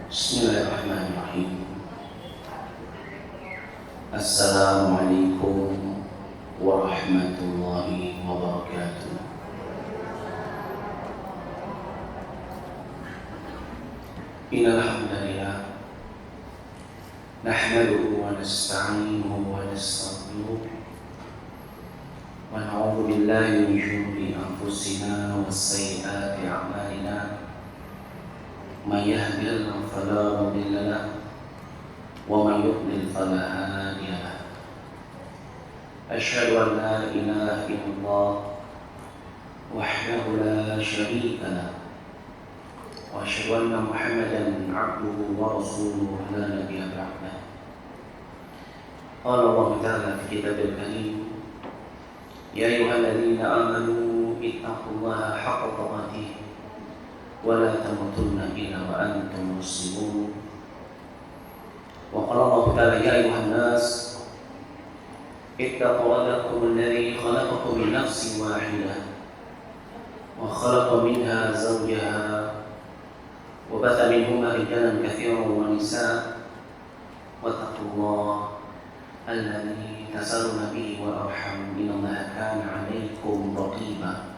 Bismillahirrahmanirrahim. Assalamualaikum warahmatullahi wabarakatuh. Innal hamdalillah nahmaduhu wa nasta'inuhu wa nastaghfiruh wa na'udzu billahi min shururi anfusina wa sayyiati a'malina. May yahdihillahu fala mudilla lahu wa may yudlil fala hadiya lahu. Asyhadu an la ilaha illallah wahdahu la syarika lahu wa asyhadu anna Muhammadan 'abduhu wa rasuluhu la nabiyya ba'dahu. Qala Allah ta'ala fi kitabil karim, ya ayyuhalladzina amanu ittaqullaha haqqa tuqatih wa la tamutunna illa wa antum muslimun. Wa qala Allah ta'ala, ya ayyuhan nas ittaqu rabbakum alladhi khalaqakum min nafsin wahidah wa khalaqa minha zawjaha wa batha minhuma rijalan katsiran wa nisaa wattaqullaha alladhi tasaaluna bihi wal arham innallaha kana 'alaykum raqiba.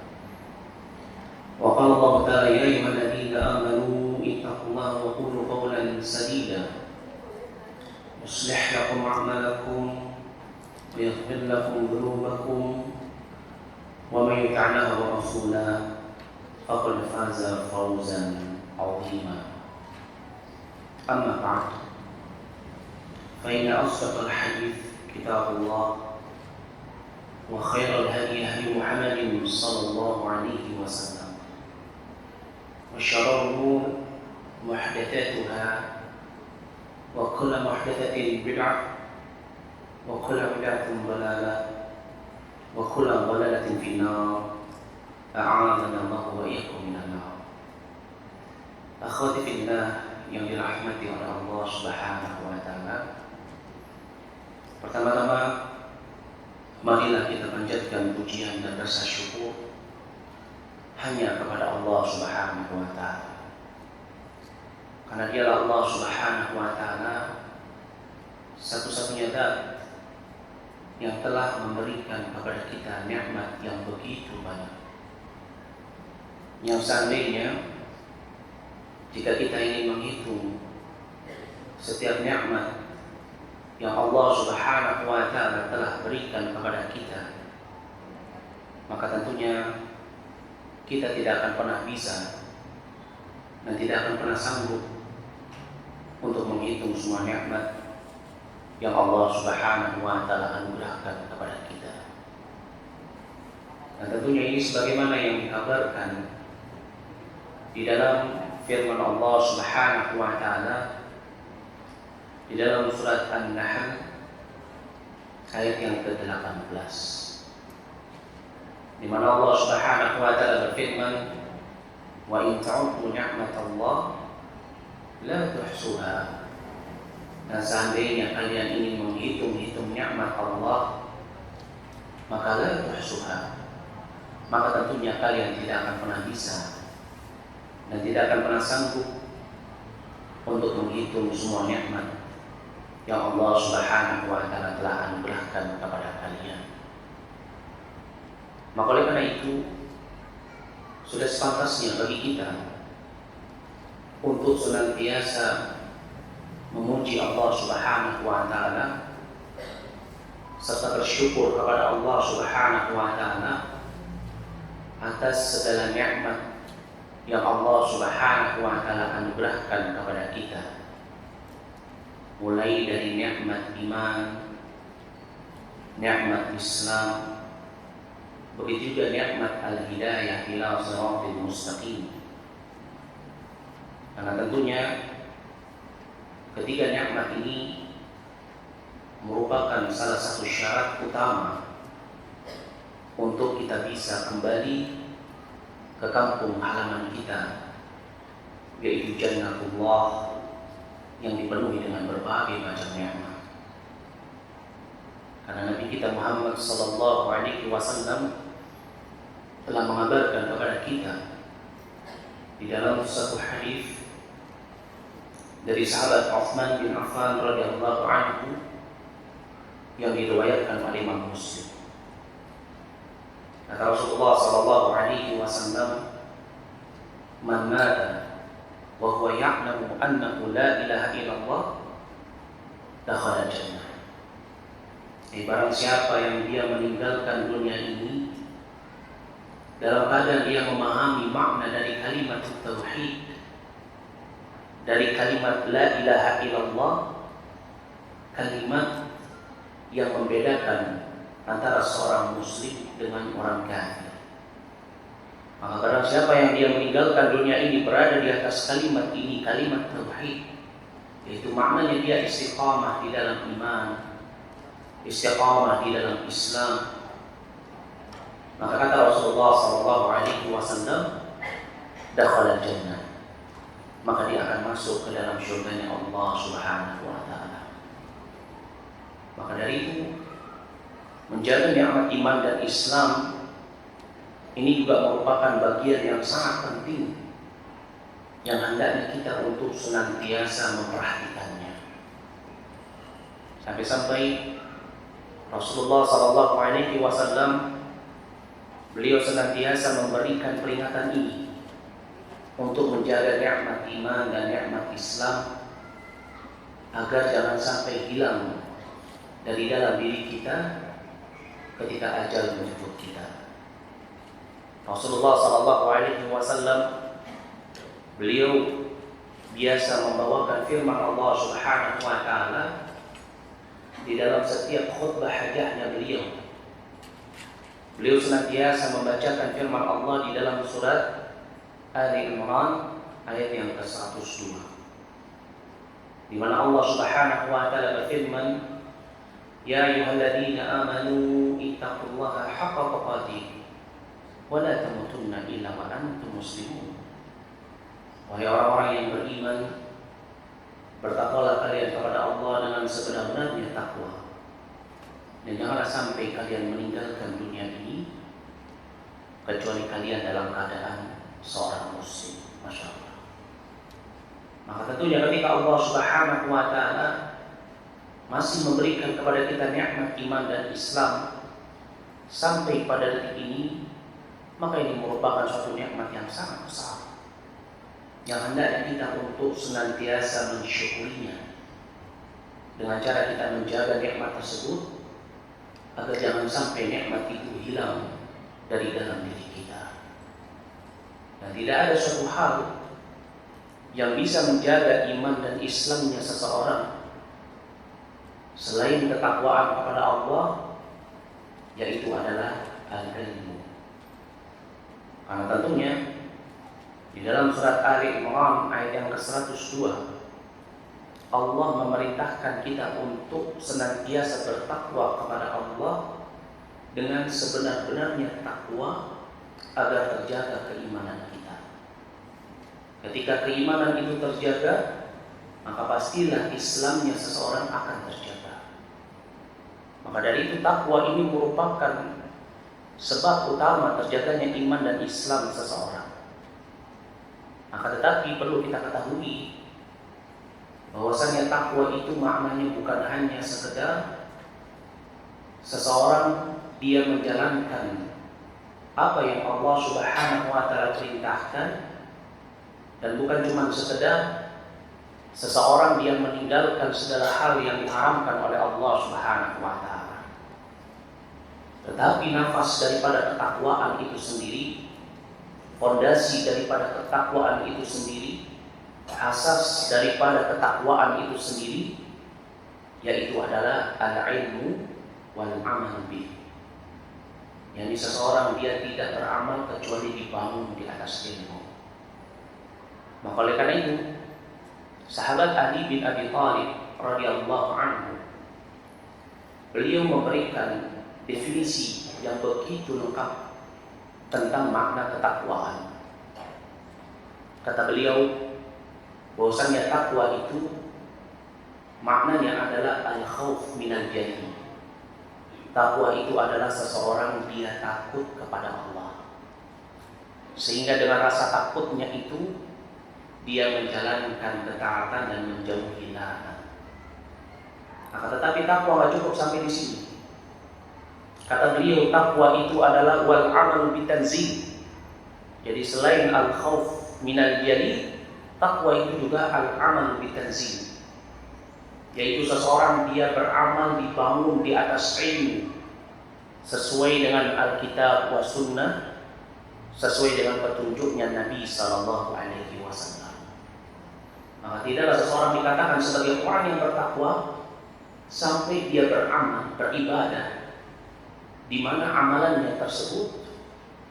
Wa qala Allah ta'ala, ya ayyuhalladzina amanu ittaqullaha wa qulu qawlan sadida yuslih lakum a'malakum wa yaghfir lakum dhunubakum wa may yuti' Allaha wa rasulahu faqad faza fawzan 'azima. Amma ba'd, fa inna asdaqal hadits kitabullah wa khairal hadi hadi Muhammadin sallallahu alaihi wasallam wa syarrul umur muhdatsatuha wa kullu muhdatsatin bid'ah wa kullu bid'atin dhalalah wa kullu dhalalatin fin nar. A'adana Allah wa iyyakum minan nar. Akhwati fillah yang dirahmati oleh Allah Subhanahu wa taala, pertama-tama marilah kita panjatkan pujian dan rasa syukur hanya kepada Allah Subhanahu wa taala. Karena dialah Allah Subhanahu wa taala satu-satunya zat yang telah memberikan kepada kita nikmat yang begitu banyak. Yang seandainya jika kita ingin menghitung setiap nikmat yang Allah Subhanahu wa taala telah berikan kepada kita, maka tentunya kita tidak akan pernah bisa dan tidak akan pernah sanggup untuk menghitung semua nikmat yang Allah Subhanahu wa taala anugerahkan kepada kita. Dan tentunya ini sebagaimana yang dikabarkan di dalam firman Allah Subhanahu wa taala di dalam surat An-Nahl ayat yang ke-18, di mana Allah Subhanahu wa taala berfirman, wa in ta'uddu ni'matallah la tuhsuha. Dan seandainya kalian ingin menghitung-hitung nikmat Allah, maka la tuhsuha, maka tentunya kalian tidak akan pernah bisa dan tidak akan pernah sanggup untuk menghitung semua nikmat yang Allah Subhanahu wa taala telah anugerahkan kepada kalian. Maka oleh karena itu sudah sepantasnya bagi kita untuk senantiasa memuji Allah Subhanahu wa taala serta bersyukur kepada Allah Subhanahu wa taala atas segala nikmat yang Allah Subhanahu wa taala anugerahkan kepada kita. Mulai dari nikmat iman, nikmat Islam, begitu juga nikmat al-hidayah ila shiratal mustaqim. Karena tentunya ketiga nikmat ini merupakan salah satu syarat utama untuk kita bisa kembali ke kampung halaman kita, yaitu Jannatullah yang dipenuhi dengan berbagai macam nikmat. Karena Nabi kita Muhammad sallallahu alaihi wasallam telah mengabarkan kepada kita di dalam satu hadis dari sahabat Utsman bin Affan radhiyallahu anhu yang diriwayatkan oleh Imam Muslim. Kata Rasulullah sallallahu alaihi wasallam, "Man mata wa huwa ya'lamu annahu la ilaha illallah dakhala jannah." Barang siapa yang dia meninggalkan dunia ini dalam keadaan dia memahami makna dari kalimat tauhid, dari kalimat la ilaha illallah, kalimat yang membedakan antara seorang muslim dengan orang kafir. Maka barang siapa yang dia meninggalkan dunia ini berada di atas kalimat ini, kalimat tauhid, yaitu maknanya dia istiqamah di dalam iman, istiqamah di dalam Islam, maka kata Rasulullah sallallahu alaihi wasallam, dakhala jannah, maka dia akan masuk ke dalam surganya Allah Subhanahu wa taala. Maka dari itu, menjaga nikmat iman dan Islam ini juga merupakan bagian yang sangat penting yang hendaknya kita untuk senantiasa memperhatikannya. Sampai-sampai Rasulullah sallallahu alaihi wasallam beliau senantiasa memberikan peringatan ini untuk menjaga nikmat iman dan nikmat Islam agar jangan sampai hilang dari dalam diri kita ketika ajal menjemput kita. Rasulullah sallallahu alaihi wasallam beliau biasa membawakan firman Allah Subhanahu wa taala di dalam setiap khutbah hajahnya beliau. Beliau senantiasa membacakan firman Allah di dalam surat Ali Imran ayat yang ke-102, di mana Allah Subhanahu wa taala berfirman, "Ya ayyuhalladzina amanu ittaqullaha haqqa tuqatih wa la tamutunna illa wa antum muslimun." Wahai orang-orang yang beriman, bertakwalah kalian kepada Allah dengan sebenar-benarnya takwa, dan janganlah sampai kalian meninggalkan dunia ini kecuali kalian dalam keadaan seorang muslim. Masya Allah. Maka tentunya ketika Allah Subhanahu wa taala masih memberikan kepada kita nikmat iman dan Islam sampai pada detik ini, maka ini merupakan suatu nikmat yang sangat besar yang hendaknya kita untuk senantiasa mensyukurinya dengan cara kita menjaga nikmat tersebut agar jangan sampai nikmat itu hilang dari dalam diri kita. Dan tidak ada suatu hal yang bisa menjaga iman dan Islamnya seseorang selain ketakwaan kepada Allah, yaitu adalah al-ilmu. Karena tentunya di dalam surat Ali Imran ayat yang ke-102, Allah memerintahkan kita untuk senantiasa bertakwa kepada Allah dengan sebenar-benarnya takwa agar terjaga keimanan kita. Ketika keimanan itu terjaga, maka pastilah Islamnya seseorang akan terjaga. Maka dari itu takwa ini merupakan sebab utama terjaganya iman dan Islam seseorang. Maka tetapi perlu kita ketahui bahwasanya takwa itu maknanya bukan hanya sekedar seseorang dia menjalankan apa yang Allah Subhanahu wa taala perintahkan, dan bukan cuma sekedar seseorang dia meninggalkan segala hal yang diharamkan oleh Allah Subhanahu wa taala. Tetapi nafas daripada ketakwaan itu sendiri, fondasi daripada ketakwaan itu sendiri, asas daripada ketakwaan itu sendiri, yaitu adalah al-ilmu wal amal bih. Yani seseorang dia tidak beramal kecuali dibangun di atas ilmu. Maka oleh karena itu, sahabat Ali bin Abi Thalib radhiyallahu anhu, beliau memberikan definisi yang begitu lengkap tentang makna ketakwaan. Kata beliau bahwasanya takwa itu maknanya adalah al-khauf minal jahil. Takwa itu adalah seseorang dia takut kepada Allah, sehingga dengan rasa takutnya itu dia menjalankan ketaatan dan menjauhi larangan. Akan tetapi takwa tidak cukup sampai di sini. Kata beliau, takwa itu adalah wal amal bitanzil. Jadi selain al khauf minal jali, takwa itu juga al amal bitanzil. Yaitu seseorang dia beramal dibangun di atas ilmu sesuai dengan Alkitab wa Sunnah, sesuai dengan petunjuknya Nabi Sallallahu Alaihi Wasallam. Maka tidaklah seseorang dikatakan sebagai orang yang bertakwa sampai dia beramal, beribadah, di mana amalannya tersebut,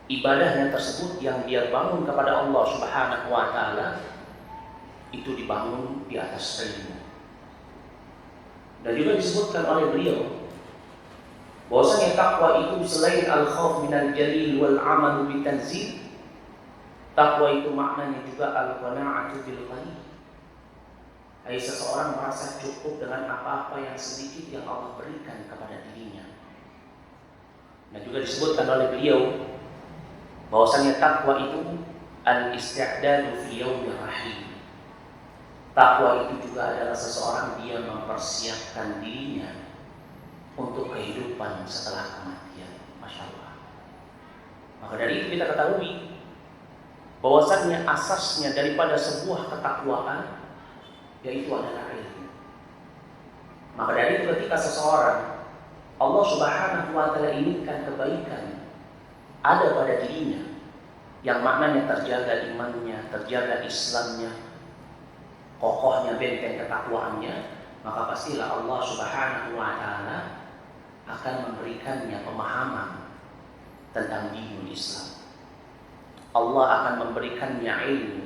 ibadahnya tersebut yang dia bangun kepada Allah Subhanahu Wa Taala itu dibangun di atas ilmu. Dan juga disebutkan oleh beliau bahwasanya takwa itu selain al-khauf minal jalil wal amal bitanzil, takwa itu maknanya juga al-qana'atu bil qalil. Ai seseorang merasa cukup dengan apa-apa yang sedikit yang Allah berikan kepada dirinya. Dan juga disebutkan oleh beliau bahwasanya takwa itu al-isti'dadu fi yaumir rahim. Takwa itu juga adalah seseorang dia mempersiapkan dirinya untuk kehidupan setelah kematian. Masya Allah. Maka dari itu kita ketahui bahwasannya asasnya daripada sebuah ketakwaan yaitu adalah ilmu. Maka dari itu ketika seseorang Allah Subhanahu Wa Taala inginkan kebaikan ada pada dirinya, yang maknanya terjaga imannya, terjaga Islamnya, kokohnya benteng ketakwaannya, maka pastilah Allah Subhanahu Wa Taala akan memberikannya pemahaman tentang dinul Islam. Allah akan memberikannya ilmu.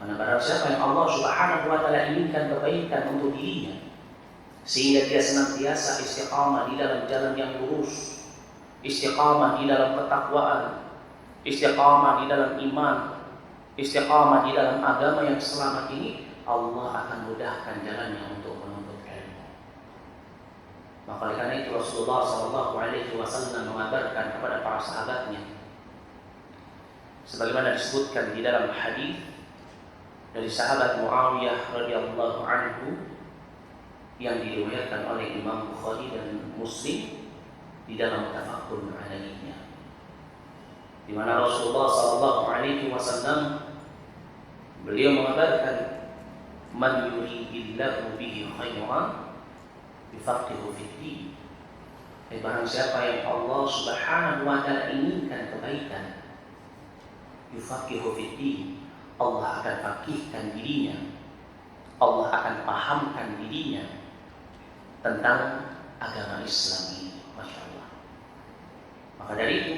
Karena barang siapa yang Allah Subhanahu Wa Taala inginkan kebaikan untuk dirinya, sehingga dia senantiasa istiqamah di dalam jalan yang lurus, istiqamah di dalam ketakwaan, istiqamah di dalam iman, istiqamah di dalam agama yang selamat ini, Allah akan mudahkan jalannya untuk menuntut ilmu. Maka oleh karena itu Rasulullah SAW mengabarkan kepada para sahabatnya, sebagaimana disebutkan di dalam hadis dari sahabat Muawiyah radhiyallahu anhu yang diriwayatkan oleh Imam Bukhari dan Muslim di dalam Tafaqqun Alaihnya, di mana Rasulullah SAW beliau mengabarkan, man yuridillahu bihi khairan yufaqihu fid din. Barang siapa yang Allah Subhanahu Wa Taala inginkan kebaikan, yufaqihu fid din, Allah akan fakihkan dirinya, Allah akan pahamkan dirinya tentang agama Islam ini. Masya Allah. Maka dari itu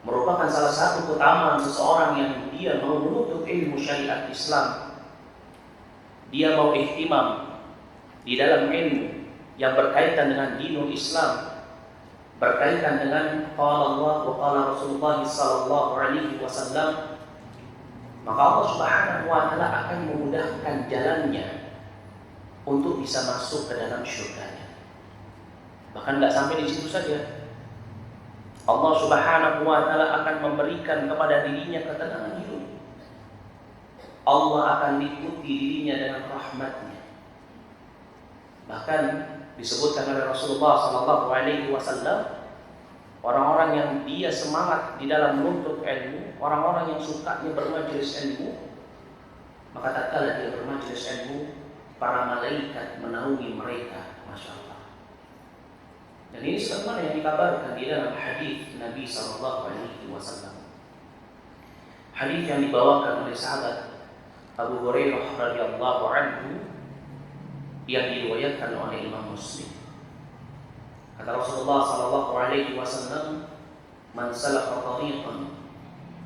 merupakan salah satu keutamaan seseorang yang dia mau menuntut ilmu syariat Islam, dia mau ihtimam di dalam ilmu yang berkaitan dengan dinul Islam, berkaitan dengan qala Allah wa qala Rasulullah sallallahu alaihi wasallam, maka Allah Subhanahu Wa Taala akan memudahkan jalannya untuk bisa masuk ke dalam syurganya. Bahkan tidak sampai di situ saja, Allah Subhanahu Wa Taala akan memberikan kepada dirinya ketenangan hidup. Allah akan liputi dirinya dengan rahmatnya. Bahkan disebutkan oleh Rasulullah Sallallahu Alaihi Wasallam, orang-orang yang dia semangat di dalam menuntut ilmu, orang-orang yang sukanya bermajelis ilmu, maka tatkala dia bermajelis ilmu, para malaikat menaungi mereka. Masya Allah. Dan ini sebagaimana yang dikabarkan di dalam hadis Nabi Sallallahu Alaihi Wasallam, hadis yang dibawakan oleh sahabat Abu Hurairah radhiyallahu anhu yang diriwayatkan oleh Imam Muslim. Kata Rasulullah Sallallahu Alaihi Wasallam, man salaka tariqan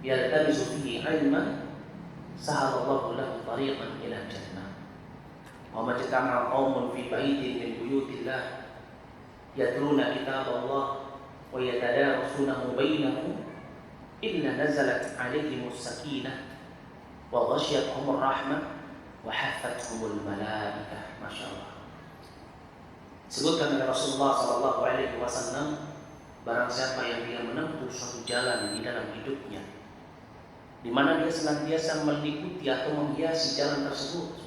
yaltamisu fihi ilman sahalallahu lahu tariqan ila jannah. Wa majtama'a qaumun fi baitin min buyutillah yatluna kitab Allah wa yatadarasunahu bainahum illa nazalat 'alaihimus sakinah wa ghashiyatuhumur rahmah wa haffathumul malaikah. Masya Allah. Sebutkan oleh Rasulullah sallallahu alaihi wasallam, barang siapa yang dia menempuh suatu jalan di dalam hidupnya, di mana dia senantiasa meliputi atau menghiasi jalan tersebut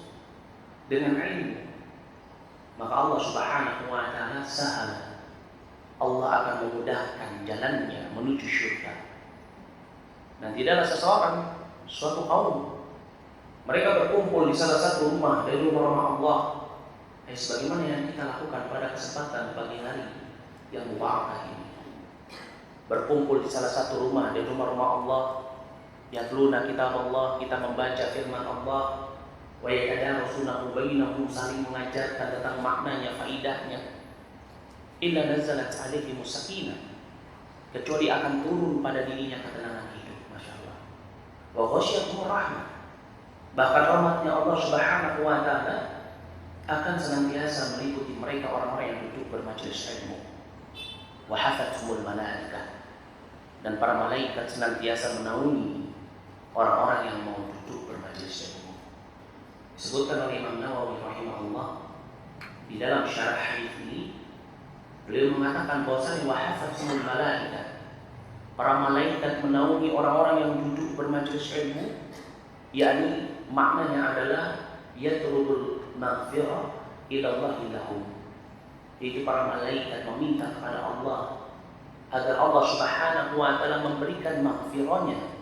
dengan ilmu, maka Allah Subhanahu wa taala sahala, Allah akan memudahkan jalannya menuju syurga. Dan tidaklah seseorang, suatu kaum, mereka berkumpul di salah satu rumah dari rumah Allah, sebagaimana yang kita lakukan pada kesempatan pagi hari yang mubarak ini. Berkumpul di salah satu rumah dari rumah-rumah Allah, yatluna kitab Allah, kita membaca firman Allah, wa yatadarasunahu bainahum, saling mengajarkan tentang maknanya, faidahnya. Illa nazalat alaihimus sakinah, kecuali akan turun pada dirinya ketenangan hidup. Masya Allah. Wa ghasyiyatuhur rahmah, bahkan rahmatnya Allah Subhanahu wa taala akan senantiasa meliputi mereka, orang-orang yang duduk bermajelis ilmu. Wa hafathumul malaikah, dan para malaikat senantiasa menaungi orang-orang yang mau duduk bermajelis ilmu. Disebutkan oleh Imam Nawawi rahimahullah di dalam syarah hadis ini, beliau mengatakan bahwasanya wa hafathumul malaikah, para malaikat menaungi orang-orang yang duduk bermajelis ilmu, yakni maknanya adalah yatlubul maghfirah ila Allah lahum. Itu para malaikat meminta kepada Allah agar Allah Subhanahu wa taala memberikan maghfirahnya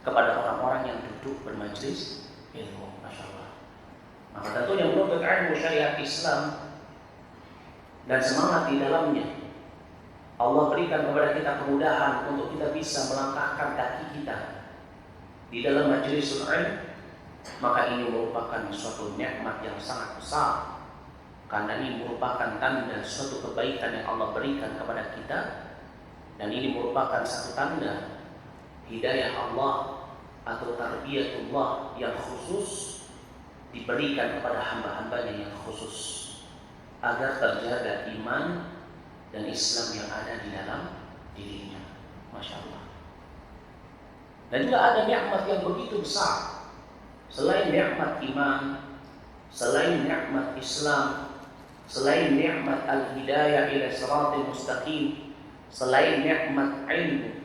kepada orang-orang yang duduk bermajelis ilmu. Masya Allah. Maka tentunya menuntut ilmu syariat Islam dan semangat di dalamnya, Allah berikan kepada kita kemudahan untuk kita bisa melangkahkan kaki kita di dalam majelis ilmu. Maka ini merupakan suatu nikmat yang sangat besar, karena ini merupakan tanda suatu kebaikan yang Allah berikan kepada kita, dan ini merupakan satu tanda hidayah Allah atau tarbiyatullah yang khusus diberikan kepada hamba-hambanya yang khusus, agar terjaga iman dan Islam yang ada di dalam dirinya. Masya Allah. Dan juga ada nikmat yang begitu besar selain nikmat iman, selain nikmat Islam, selain nikmat al-hidayah ila siratal mustaqim, selain nikmat ilmu,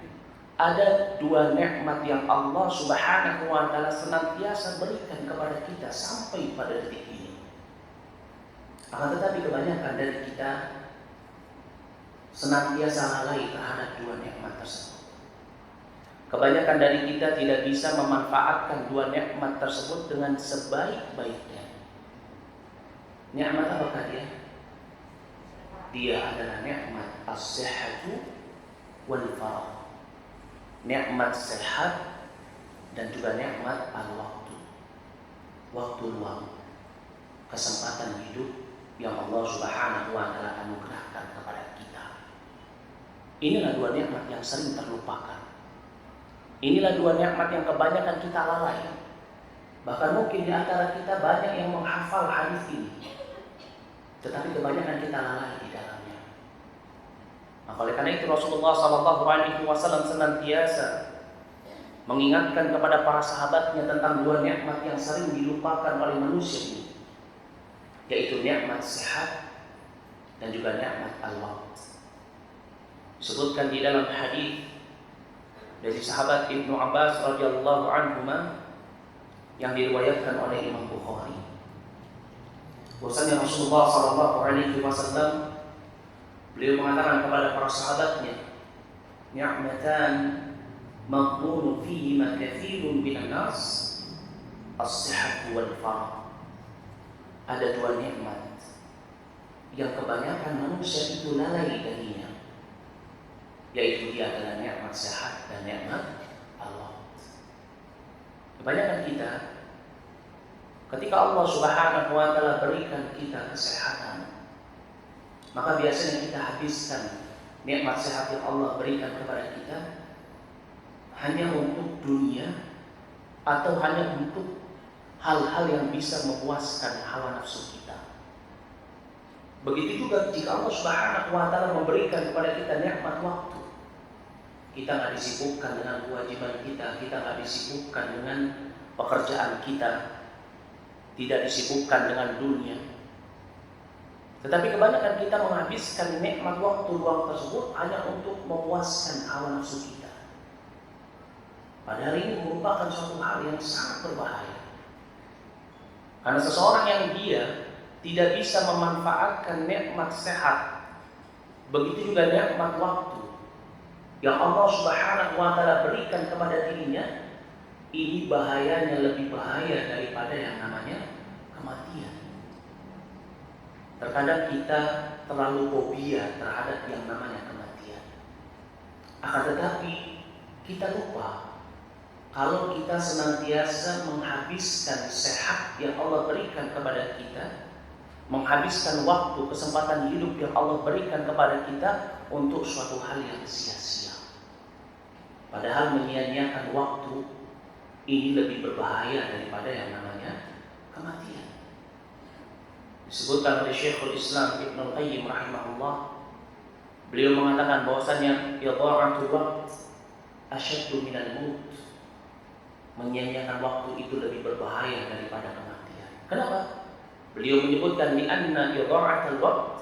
ada dua nikmat yang Allah Subhanahu wa taala senantiasa berikan kepada kita sampai pada detik ini. Akan tetapi kebanyakan dari kita senantiasa lalai terhadap dua nikmat tersebut. Kebanyakan dari kita tidak bisa memanfaatkan dua nikmat tersebut dengan sebaik-baiknya. Nikmat apakah dia? Dia adalah nikmat as-sihhatu wal faragh. Nikmat sehat dan juga nikmat al-waktu. Waktu luang, kesempatan hidup yang Allah Subhanahu wa taala anugerahkan kepada kita. Inilah dua nikmat yang sering terlupakan. Inilah dua nikmat yang kebanyakan kita lalai. Bahkan mungkin di antara kita banyak yang menghafal hadis ini, tetapi kebanyakan kita lalai di dalamnya. Maka oleh karena itu Rasulullah SAW senantiasa mengingatkan kepada para sahabatnya tentang dua nikmat yang sering dilupakan oleh manusia ini, yaitu nikmat sehat dan juga nikmat al-maut. Disebutkan di dalam hadis dari sahabat Ibnu Abbas radhiyallahu anhuma yang diriwayatkan oleh Imam Bukhari, bahwasanya Rasulullah SAW beliau mengatakan kepada para sahabatnya, ni'matan maghbunun fihima katsirun minan nas, as-sihhatu wal faragh. Ada dua nikmat yang kebanyakan manusia itu lalai darinya, yaitu dia adalah nikmat sehat dan nikmat Allah. Kebanyakan kita, ketika Allah Subhanahu wa taala berikan kita kesehatan, maka biasanya kita habiskan nikmat sehat yang Allah berikan kepada kita hanya untuk dunia atau hanya untuk hal-hal yang bisa memuaskan hawa nafsu kita. Begitu juga jika Allah Subhanahu wa taala memberikan kepada kita nikmat waktu, kita nggak disibukkan dengan kewajiban kita nggak disibukkan dengan pekerjaan kita, tidak disibukkan dengan dunia. Tetapi kebanyakan kita menghabiskan nikmat waktu luang tersebut hanya untuk memuaskan hawa nafsu kita. Padahal ini merupakan suatu hal yang sangat berbahaya. Karena seseorang yang dia tidak bisa memanfaatkan nikmat sehat, begitu juga nikmat waktu yang Allah Subhanahu wa taala berikan kepada dirinya, ini bahayanya lebih bahaya daripada yang namanya kematian. Terkadang kita terlalu fobia terhadap yang namanya kematian. Akan tetapi kita lupa kalau kita senantiasa menghabiskan sehat yang Allah berikan kepada kita, menghabiskan waktu, kesempatan hidup yang Allah berikan kepada kita untuk suatu hal yang sia-sia. Padahal menyia-nyiakan waktu ini lebih berbahaya daripada yang namanya kematian. Disebutkan oleh Syekhul Islam Ibnu Qayyim rahimahullah, beliau mengatakan bahwasanya idha'atul waqt asyaddu minal maut. Menyia-nyiakan waktu itu lebih berbahaya daripada kematian. Kenapa? Beliau menyebutkan li anna idha'atul waqt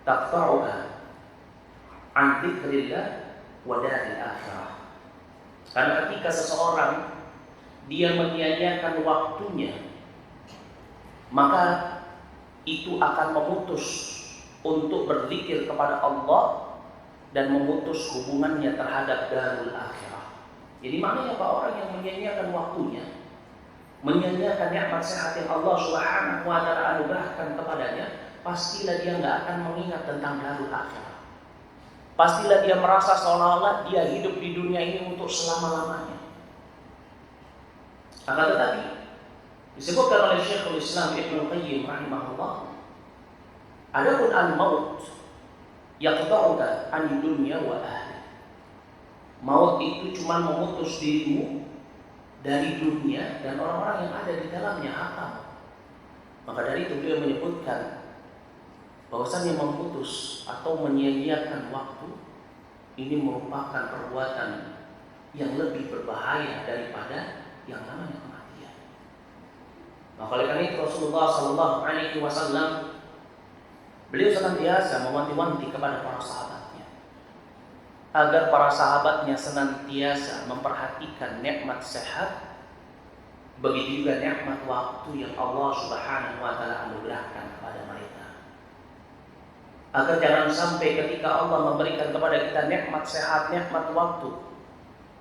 taqta'uka an dzikrillah wa daril akhirah. Karena ketika seseorang dia menyia-nyiakan waktunya, maka itu akan memutus untuk berzikir kepada Allah dan memutus hubungannya terhadap darul akhirah. Jadi maknanya apa? Orang yang menyia-nyiakan waktunya, menyia-nyiakan nikmat sehat yang Allah Subhanahu wa taala anugerahkan kepadanya, pastilah dia nggak akan mengingat tentang darul akhirah. Pastilah dia merasa seolah-olah dia hidup di dunia ini untuk selama-lamanya. Akan tetapi disebutkan oleh Syekhul Islam Ibnu Qayyim rahimahullah, adapun al-maut yaqta'uka an dunya wa ahli. Maut itu cuma memutus dirimu dari dunia dan orang-orang yang ada di dalamnya, hakam. Maka dari itu beliau menyebutkan bahwasannya memutus atau menyia-nyiakan waktu ini merupakan perbuatan yang lebih berbahaya daripada yang namanya kematian. Maka oleh karena itu Rasulullah Sallallahu Alaihi Wasallam beliau senantiasa mewanti-wanti kepada para sahabatnya agar para sahabatnya senantiasa memperhatikan nikmat sehat, begitu juga nikmat waktu yang Allah Subhanahu wa taala anugerahkan kepada mereka. Agar jangan sampai ketika Allah memberikan kepada kita nikmat sehat, nikmat waktu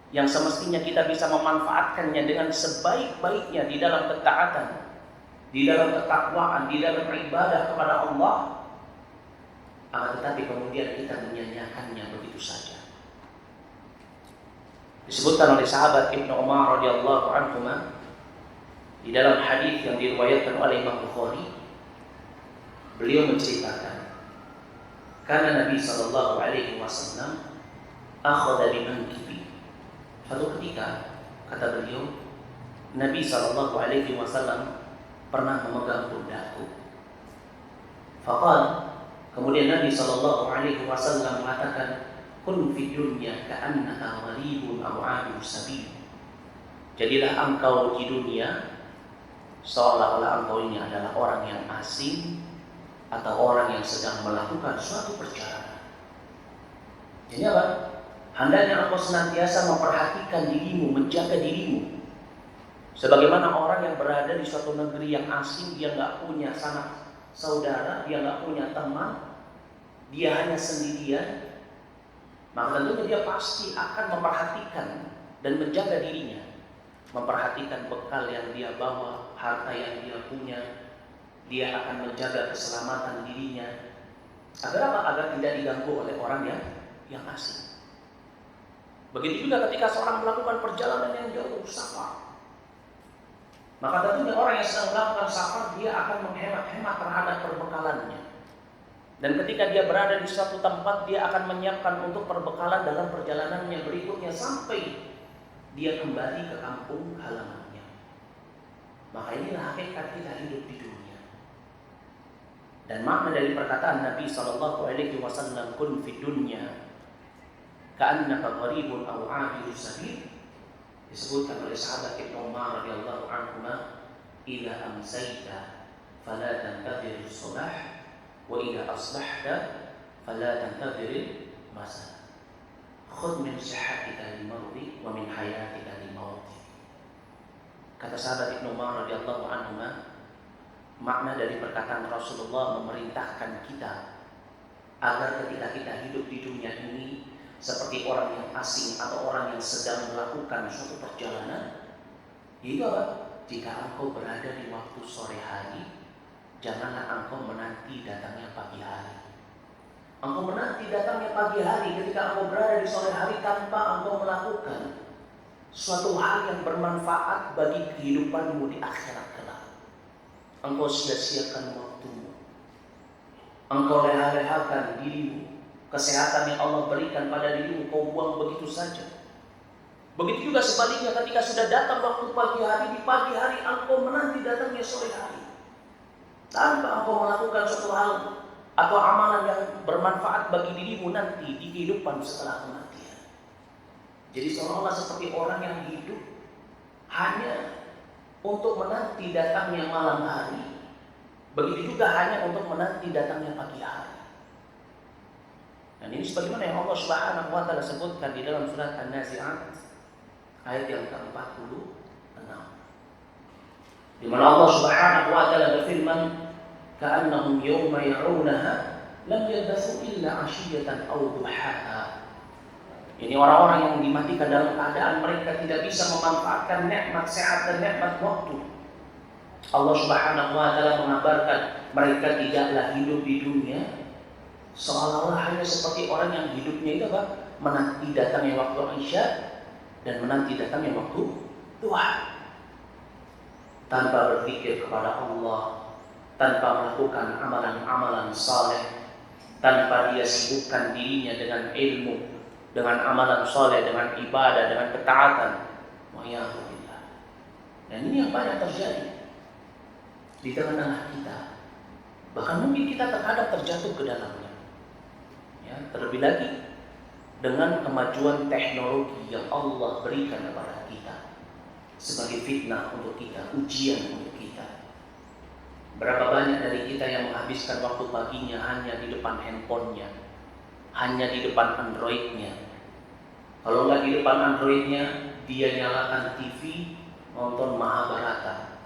yang semestinya kita bisa memanfaatkannya dengan sebaik-baiknya di dalam ketaatan, di dalam ketakwaan, di dalam ibadah kepada Allah, akan tetapi kemudian kita menyia-nyiakannya begitu saja. Disebutkan oleh sahabat Ibnu Umar radhiyallahu anhu di dalam hadis yang diriwayatkan oleh Imam Bukhari, beliau menceritakan, karena Nabi sallallahu alaihi wasallam akhadha bi mankibi. Suatu ketika, kata beliau, Nabi sallallahu alaihi wasallam pernah memegang pundakku. Faqala, kemudian Nabi sallallahu alaihi wasallam mengatakan, kun fid dunya ka'annaka gharibun aw 'abir sabil. Jadilah engkau di dunia seolah-olah engkau ini adalah orang yang asing atau orang yang sedang melakukan suatu perjalanan. Jadi apa? Hendaknya engkau senantiasa memperhatikan dirimu, menjaga dirimu. Sebagaimana orang yang berada di suatu negeri yang asing, dia nggak punya sanak saudara, dia nggak punya teman, dia hanya sendirian. Maka tentunya dia pasti akan memperhatikan dan menjaga dirinya, memperhatikan bekal yang dia bawa, harta yang dia punya. Dia akan menjaga keselamatan dirinya. Agar apa? Agar tidak diganggu oleh orang yang asing. Begitu juga ketika seorang melakukan perjalanan yang jauh, safar. Maka tentunya orang yang sedang melakukan safar, dia akan menghemat-hemat terhadap perbekalannya. Dan ketika dia berada di suatu tempat, dia akan menyiapkan untuk perbekalan dalam perjalanannya berikutnya sampai dia kembali ke kampung halamannya. Maka inilah hakikat kita hidup di dunia. Dan makna dari perkataan Nabi sallallahu alaihi wasallam, kun fid dunya ka'annaka gharibun aw 'abir sabil, disebutkan oleh sahabat Ibnu Umar radhiyallahu anhu, idza amsayta fala tantadhir as-subah wa idza asbahta fala tantadhir al-masa. khudh min sihatika limardi wa min hayatika limauti. Kata sahabat Ibnu Umar radhiyallahu anhu, makna dari perkataan Rasulullah memerintahkan kita agar ketika kita hidup di dunia ini seperti orang yang asing atau orang yang sedang melakukan suatu perjalanan, yaitu apa? Jika engkau berada di waktu sore hari, janganlah engkau menanti datangnya pagi hari. Engkau menanti datangnya pagi hari ketika engkau berada di sore hari tanpa engkau melakukan suatu hal yang bermanfaat bagi kehidupanmu di akhirat kelak. Engkau sia-siakan waktumu, engkau leha-lehakan dirimu, kesehatan yang Allah berikan pada dirimu kau buang begitu saja. Begitu juga sebaliknya ketika sudah datang waktu pagi hari, di pagi hari engkau menanti datangnya sore hari tanpa engkau melakukan suatu hal atau amalan yang bermanfaat bagi dirimu nanti di kehidupan setelah kematian. Jadi seolah-olah seperti orang yang hidup hanya untuk menanti datangnya malam hari, begitu juga hanya untuk menanti datangnya pagi hari. Dan ini sebagaimana yang Allah Subhanahu wa taala sebutkan di dalam surat An-Nazi'at ayat yang ke-46, di mana Allah Subhanahu wa taala berfirman, ka'annahum yawma ya'unaha lam yalbathu illa 'ashiyatan aw duhaha. Ini orang-orang yang dimatikan dalam keadaan mereka tidak bisa memanfaatkan nikmat sehat dan nikmat waktu. Allah Subhanahu wa taala mengabarkan mereka tidaklah hidup di dunia seolah-olah hanya seperti orang yang hidupnya itu apa? Menanti datangnya waktu Isya dan menanti datangnya waktu duha. Tanpa berpikir kepada Allah, tanpa melakukan amalan-amalan saleh, tanpa dia sibukkan dirinya dengan ilmu, dengan amalan saleh, dengan ibadah, dengan ketaatan. Wa'iyahulillah. Dan ini yang banyak terjadi di tengah-tengah kita. Bahkan mungkin kita terkadang terjatuh ke dalamnya. Ya, terlebih lagi dengan kemajuan teknologi yang Allah berikan kepada kita sebagai fitnah untuk kita, ujian untuk kita. Berapa banyak dari kita yang menghabiskan waktu paginya hanya di depan handphonenya, hanya di depan Androidnya. Kalau nggak di depan Androidnya, dia nyalakan TV, nonton Mahabharata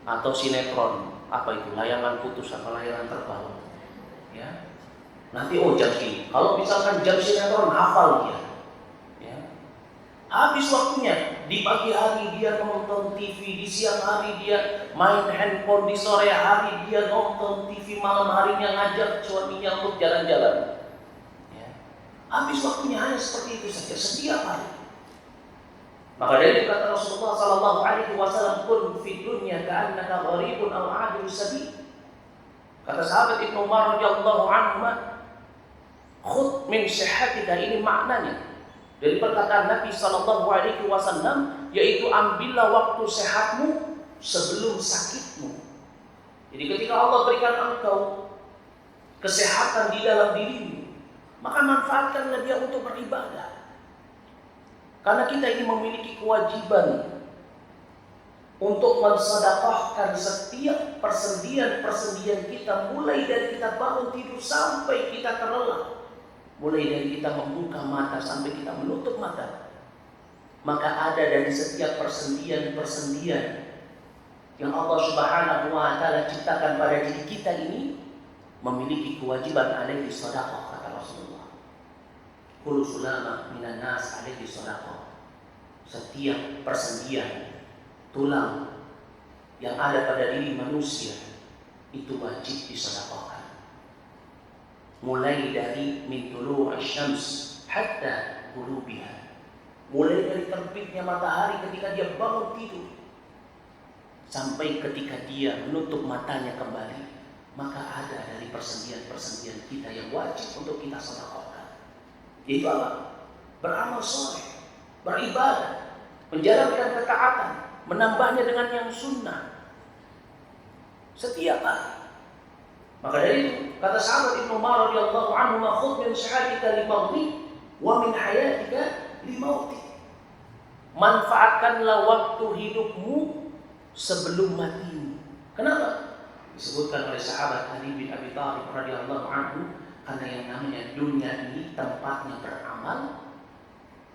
atau sinetron, apa itu, layangan putus atau layangan terbang. Ya, nanti jam segini. Kalau misalkan jam sinetron hafal dia. Ya. Habis waktunya. Di pagi hari dia nonton TV, di siang hari dia main handphone, di sore hari dia nonton TV, malam harinya ngajak suaminya untuk jalan-jalan. Ya. Habis waktunya hanya seperti itu saja setiap hari. Maka dari itu kata Rasulullah sallallahu alaihi wasallam, kun fid dunya ka'annaka gharibun aw 'abiru sabil. Kata sahabat Ibnu Umar radhiyallahu anhu, khudh min sihatika, ini maknanya dari perkataan Nabi sallallahu alaihi wasallam, yaitu ambillah waktu sehatmu sebelum sakitmu. Jadi ketika Allah berikan engkau kesehatan di dalam dirimu, maka manfaatkanlah dia untuk beribadah. Karena kita ini memiliki kewajiban untuk mensedekahkan setiap persendian-persendian kita, mulai dari kita bangun tidur sampai kita terlelap. Mulai dari kita membuka mata sampai kita menutup mata. Maka ada dari setiap persendian-persendian yang Allah Subhanahu wa taala ciptakan pada diri kita ini memiliki kewajiban alaihi shadaqah, kata Rasulullah. Kullu sulama minan nas alaihi shadaqah. Setiap persendian tulang yang ada pada diri manusia itu wajib disedekahkan. Mulai dari min tulu'i syams hatta ghurubiha. Mulai dari terbitnya matahari ketika dia bangun tidur sampai ketika dia menutup matanya kembali, maka ada dari persendian-persendian kita yang wajib untuk kita sedekahkan. Yaitu apa? Beramal soleh, beribadah, menjalankan ketaatan, menambahnya dengan yang sunnah setiap hari. Maka dari itu kata sahabat Ibnu Umar radhiyallahu anhu, khudh min sihatika limaghdi wa min hayatika limauti. Manfaatkanlah waktu hidupmu sebelum matimu. Kenapa? Disebutkan oleh sahabat Ali bin Abi Thalib radhiyallahu anhu, karena yang namanya dunia ini tempatnya beramal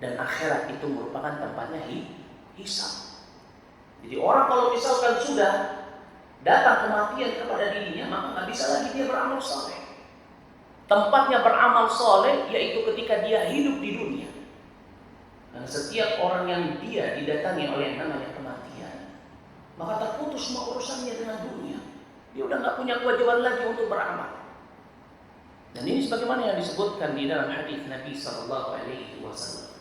Dan akhirat itu merupakan tempatnya hisab. Jadi orang kalau misalkan sudah datang kematian kepada dirinya, maka nggak bisa lagi dia beramal soleh. Tempatnya beramal soleh yaitu ketika dia hidup di dunia. Dan setiap orang yang dia didatangi oleh yang namanya kematian, maka terputus semua urusannya dengan dunia. Dia udah nggak punya kewajiban lagi untuk beramal. Dan ini sebagaimana yang disebutkan di dalam hadis Nabi Sallallahu Alaihi Wasallam.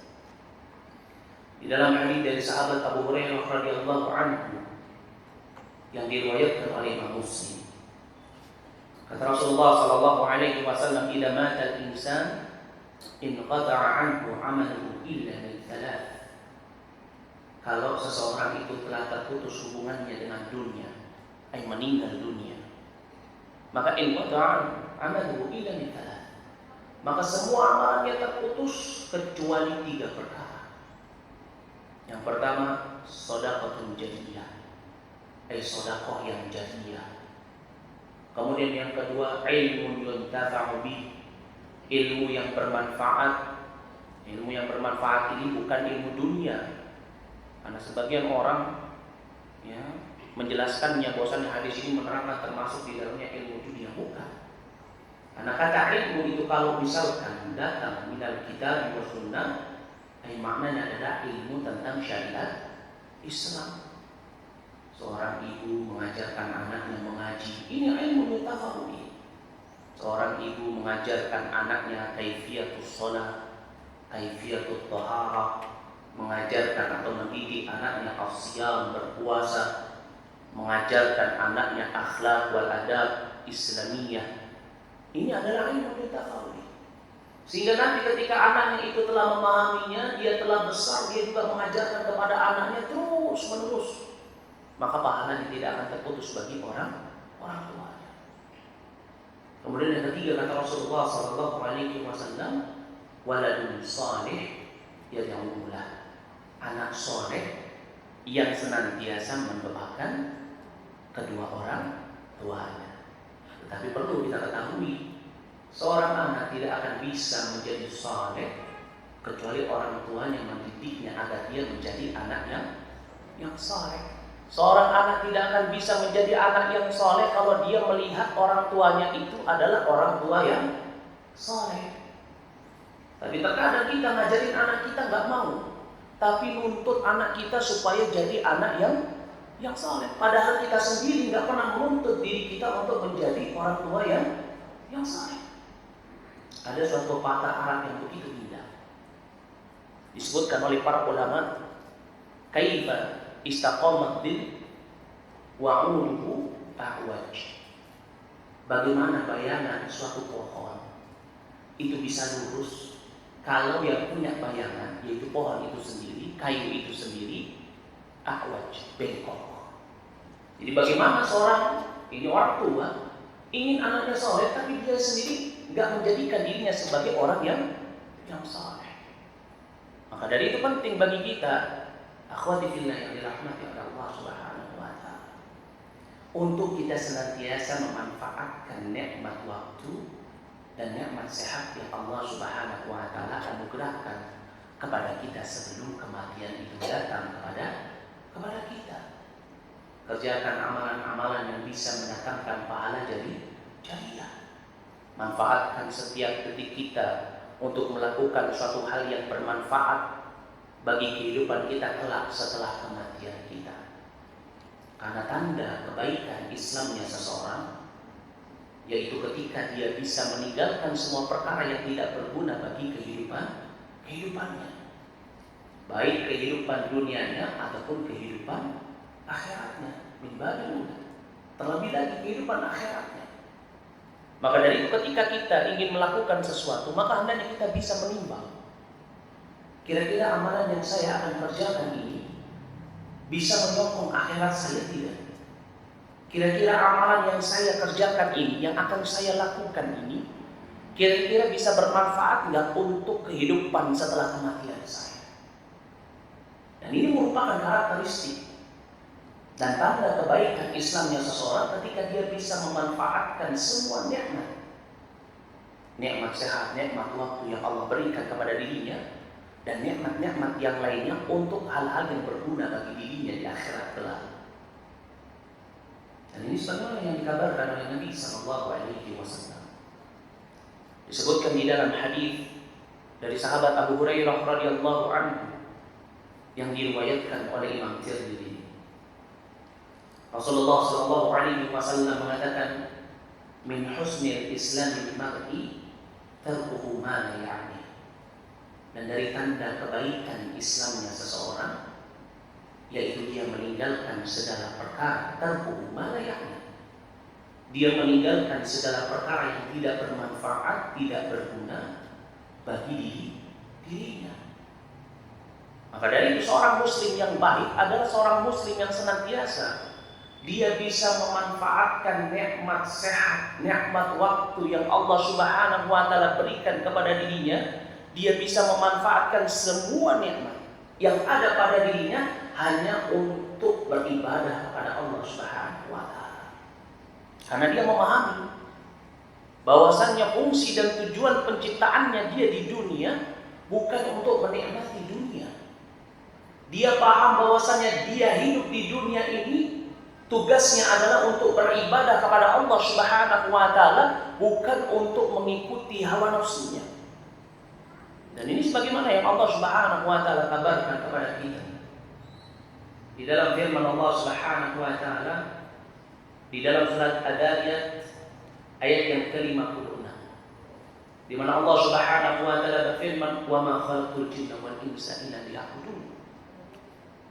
Di dalam hadis dari sahabat Abu Hurairah radhiyallahu anhu yang diriwayatkan oleh Imam Muslim. Kata Rasulullah Sallallahu Alaihi Wasallam, "Idza mata al-insan inqata'a anhu 'amaluhu illa min thalath." Kalau seseorang itu telah terputus hubungannya dengan dunia, meninggal dunia, maka inqata'a 'amaluhu illa min thalath. Maka semua amalannya terputus kecuali 3 perkara. Yang pertama, shadaqatun jariyah, sedekah yang jariyah. Kemudian yang kedua, ilmu yuntafa'u bih, ilmu yang bermanfaat. Ilmu yang bermanfaat ini bukan ilmu dunia, karena sebagian orang menjelaskannya bahwasanya hadis ini menerangkan termasuk di dalamnya ilmu dunia, bukan. Karena kata ilmu itu kalau misalkan datang minal kitab wa sunnah, maknanya adalah ilmu tentang syariat Islam. Seorang ibu mengajarkan anaknya mengaji, ini ilmu yuntafa'u bih. Seorang ibu mengajarkan anaknya kaifiyatus shalah, kaifiyatul taharah, mengajarkan atau mendidik anaknya as-siyam, berpuasa, mengajarkan anaknya akhlak wal adab Islamiyah. Ini adalah ilmu yuntafa'u bih. Sehingga nanti ketika anaknya itu telah memahaminya, dia telah besar, dia juga mengajarkan kepada anaknya terus menerus, maka pahalanya tidak akan terputus bagi orang tuanya. Kemudian yang ketiga, kata Rasulullah Sallallahu Alaihi Wasallam, waladun salih yad'u lah, anak soleh yang senantiasa mendoakan kedua orang tuanya. Tetapi perlu kita ketahui, seorang anak tidak akan bisa menjadi saleh kecuali orang tuanya mendidiknya agar dia menjadi anak yang saleh. Seorang anak tidak akan bisa menjadi anak yang soleh kalau dia melihat orang tuanya itu adalah orang tua yang soleh. Tapi terkadang kita ngajarin anak kita nggak mau, tapi nuntut anak kita supaya jadi anak yang soleh. Padahal kita sendiri nggak pernah menuntut diri kita untuk menjadi orang tua yang soleh. Ada suatu pepatah Arab yang begitu indah, disebutkan oleh para ulama, kaifa istaqamat bil wa'uluhu a'waj. Bagaimana bayangan suatu pohon itu bisa lurus kalau yang punya bayangan, yaitu pohon itu sendiri, kayu itu sendiri, a'waj, bengkok. Jadi bagaimana seorang orang tua ingin anaknya soleh, tapi dia sendiri nggak menjadikan dirinya sebagai orang yang soleh. Maka dari itu penting bagi kita, akhwati fillah yang dirahmati oleh Allah Subhanahu wa taala, untuk kita senantiasa memanfaatkan nikmat waktu dan nikmat sehat yang Allah Subhanahu wa taala anugerahkan kepada kita sebelum kematian itu datang kepada kita. Kerjakan amalan-amalan yang bisa mendatangkan pahala jariyah. Manfaatkan setiap detik kita untuk melakukan suatu hal yang bermanfaat bagi kehidupan kita kelak setelah kematian kita. Karena tanda kebaikan Islamnya seseorang yaitu ketika dia bisa meninggalkan semua perkara yang tidak berguna bagi kehidupannya, baik kehidupan dunianya ataupun kehidupan akhiratnya. Min babil aula, terlebih lagi kehidupan akhiratnya. Maka dari itu ketika kita ingin melakukan sesuatu, maka hendaknya kita bisa menimbang, kira-kira amalan yang saya akan kerjakan ini bisa menyokong akhirat saya tidak? Kira-kira amalan yang saya kerjakan ini, yang akan saya lakukan ini, kira-kira bisa bermanfaat nggak untuk kehidupan setelah kematian saya? Dan ini merupakan karakteristik dan tanda kebaikan Islamnya seseorang ketika dia bisa memanfaatkan semua nikmat sehat, nikmat waktu yang Allah berikan kepada dirinya dan nikmat-nikmat yang lainnya untuk hal-hal yang berguna bagi dirinya di akhirat kelak. Dan ini sebagaimana yang dikabarkan oleh Nabi Sallallahu Alaihi Wasallam. Disebutkan di dalam hadis dari sahabat Abu Hurairah radhiyallahu anhu yang diriwayatkan oleh Imam Tirmidzi. Rasulullah Sallallahu Alaihi Wasallam mengatakan, min husnil islamil mar'i tarkuhu ma la ya'ni. Dan dari tanda kebaikan Islamnya seseorang, yaitu dia meninggalkan segala perkara tarkuhu ma la ya'ni. Dia meninggalkan segala perkara yang tidak bermanfaat, tidak berguna bagi dirinya. Maka dari itu seorang muslim yang baik adalah seorang muslim yang senantiasa dia bisa memanfaatkan nikmat sehat, nikmat waktu yang Allah Subhanahu wa taala berikan kepada dirinya. Dia bisa memanfaatkan semua nikmat yang ada pada dirinya hanya untuk beribadah kepada Allah Subhanahu wa taala. Karena dia memahami bahwasannya fungsi dan tujuan penciptaannya dia di dunia bukan untuk menikmati dunia. Dia paham bahwasannya dia hidup di dunia ini tugasnya adalah untuk beribadah kepada Allah Subhanahu wa taala, bukan untuk mengikuti hawa nafsunya. Dan ini sebagaimana yang Allah Subhanahu wa taala kabarkan kepada kita. Di dalam firman Allah Subhanahu wa taala di dalam surat Ad-Dariyat ayat yang ke-56, di mana Allah Subhanahu wa taala berfirman, "Wa ma khalaqtul jinna wal insa illa liya'budun."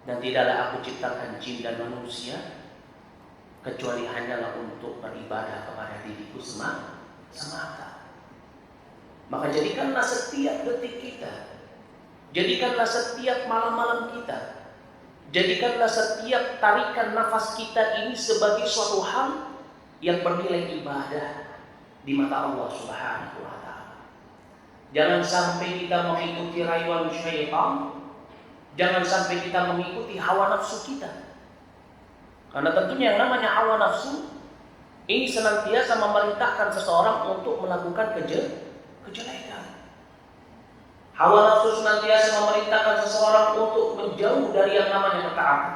Dan tidaklah aku ciptakan jin dan manusia kecuali hanyalah untuk beribadah kepada diriku semata. Maka jadikanlah setiap detik kita, jadikanlah setiap malam-malam kita, jadikanlah setiap tarikan nafas kita ini sebagai suatu hal yang bernilai ibadah di mata Allah Subhanahu wa taala. Jangan sampai kita mengikuti rayuan syaitan, jangan sampai kita mengikuti hawa nafsu kita. Karena tentunya yang namanya hawa nafsu ini senantiasa memerintahkan seseorang untuk melakukan kejelekan. Hawa nafsu senantiasa memerintahkan seseorang untuk menjauh dari yang namanya ketaatan.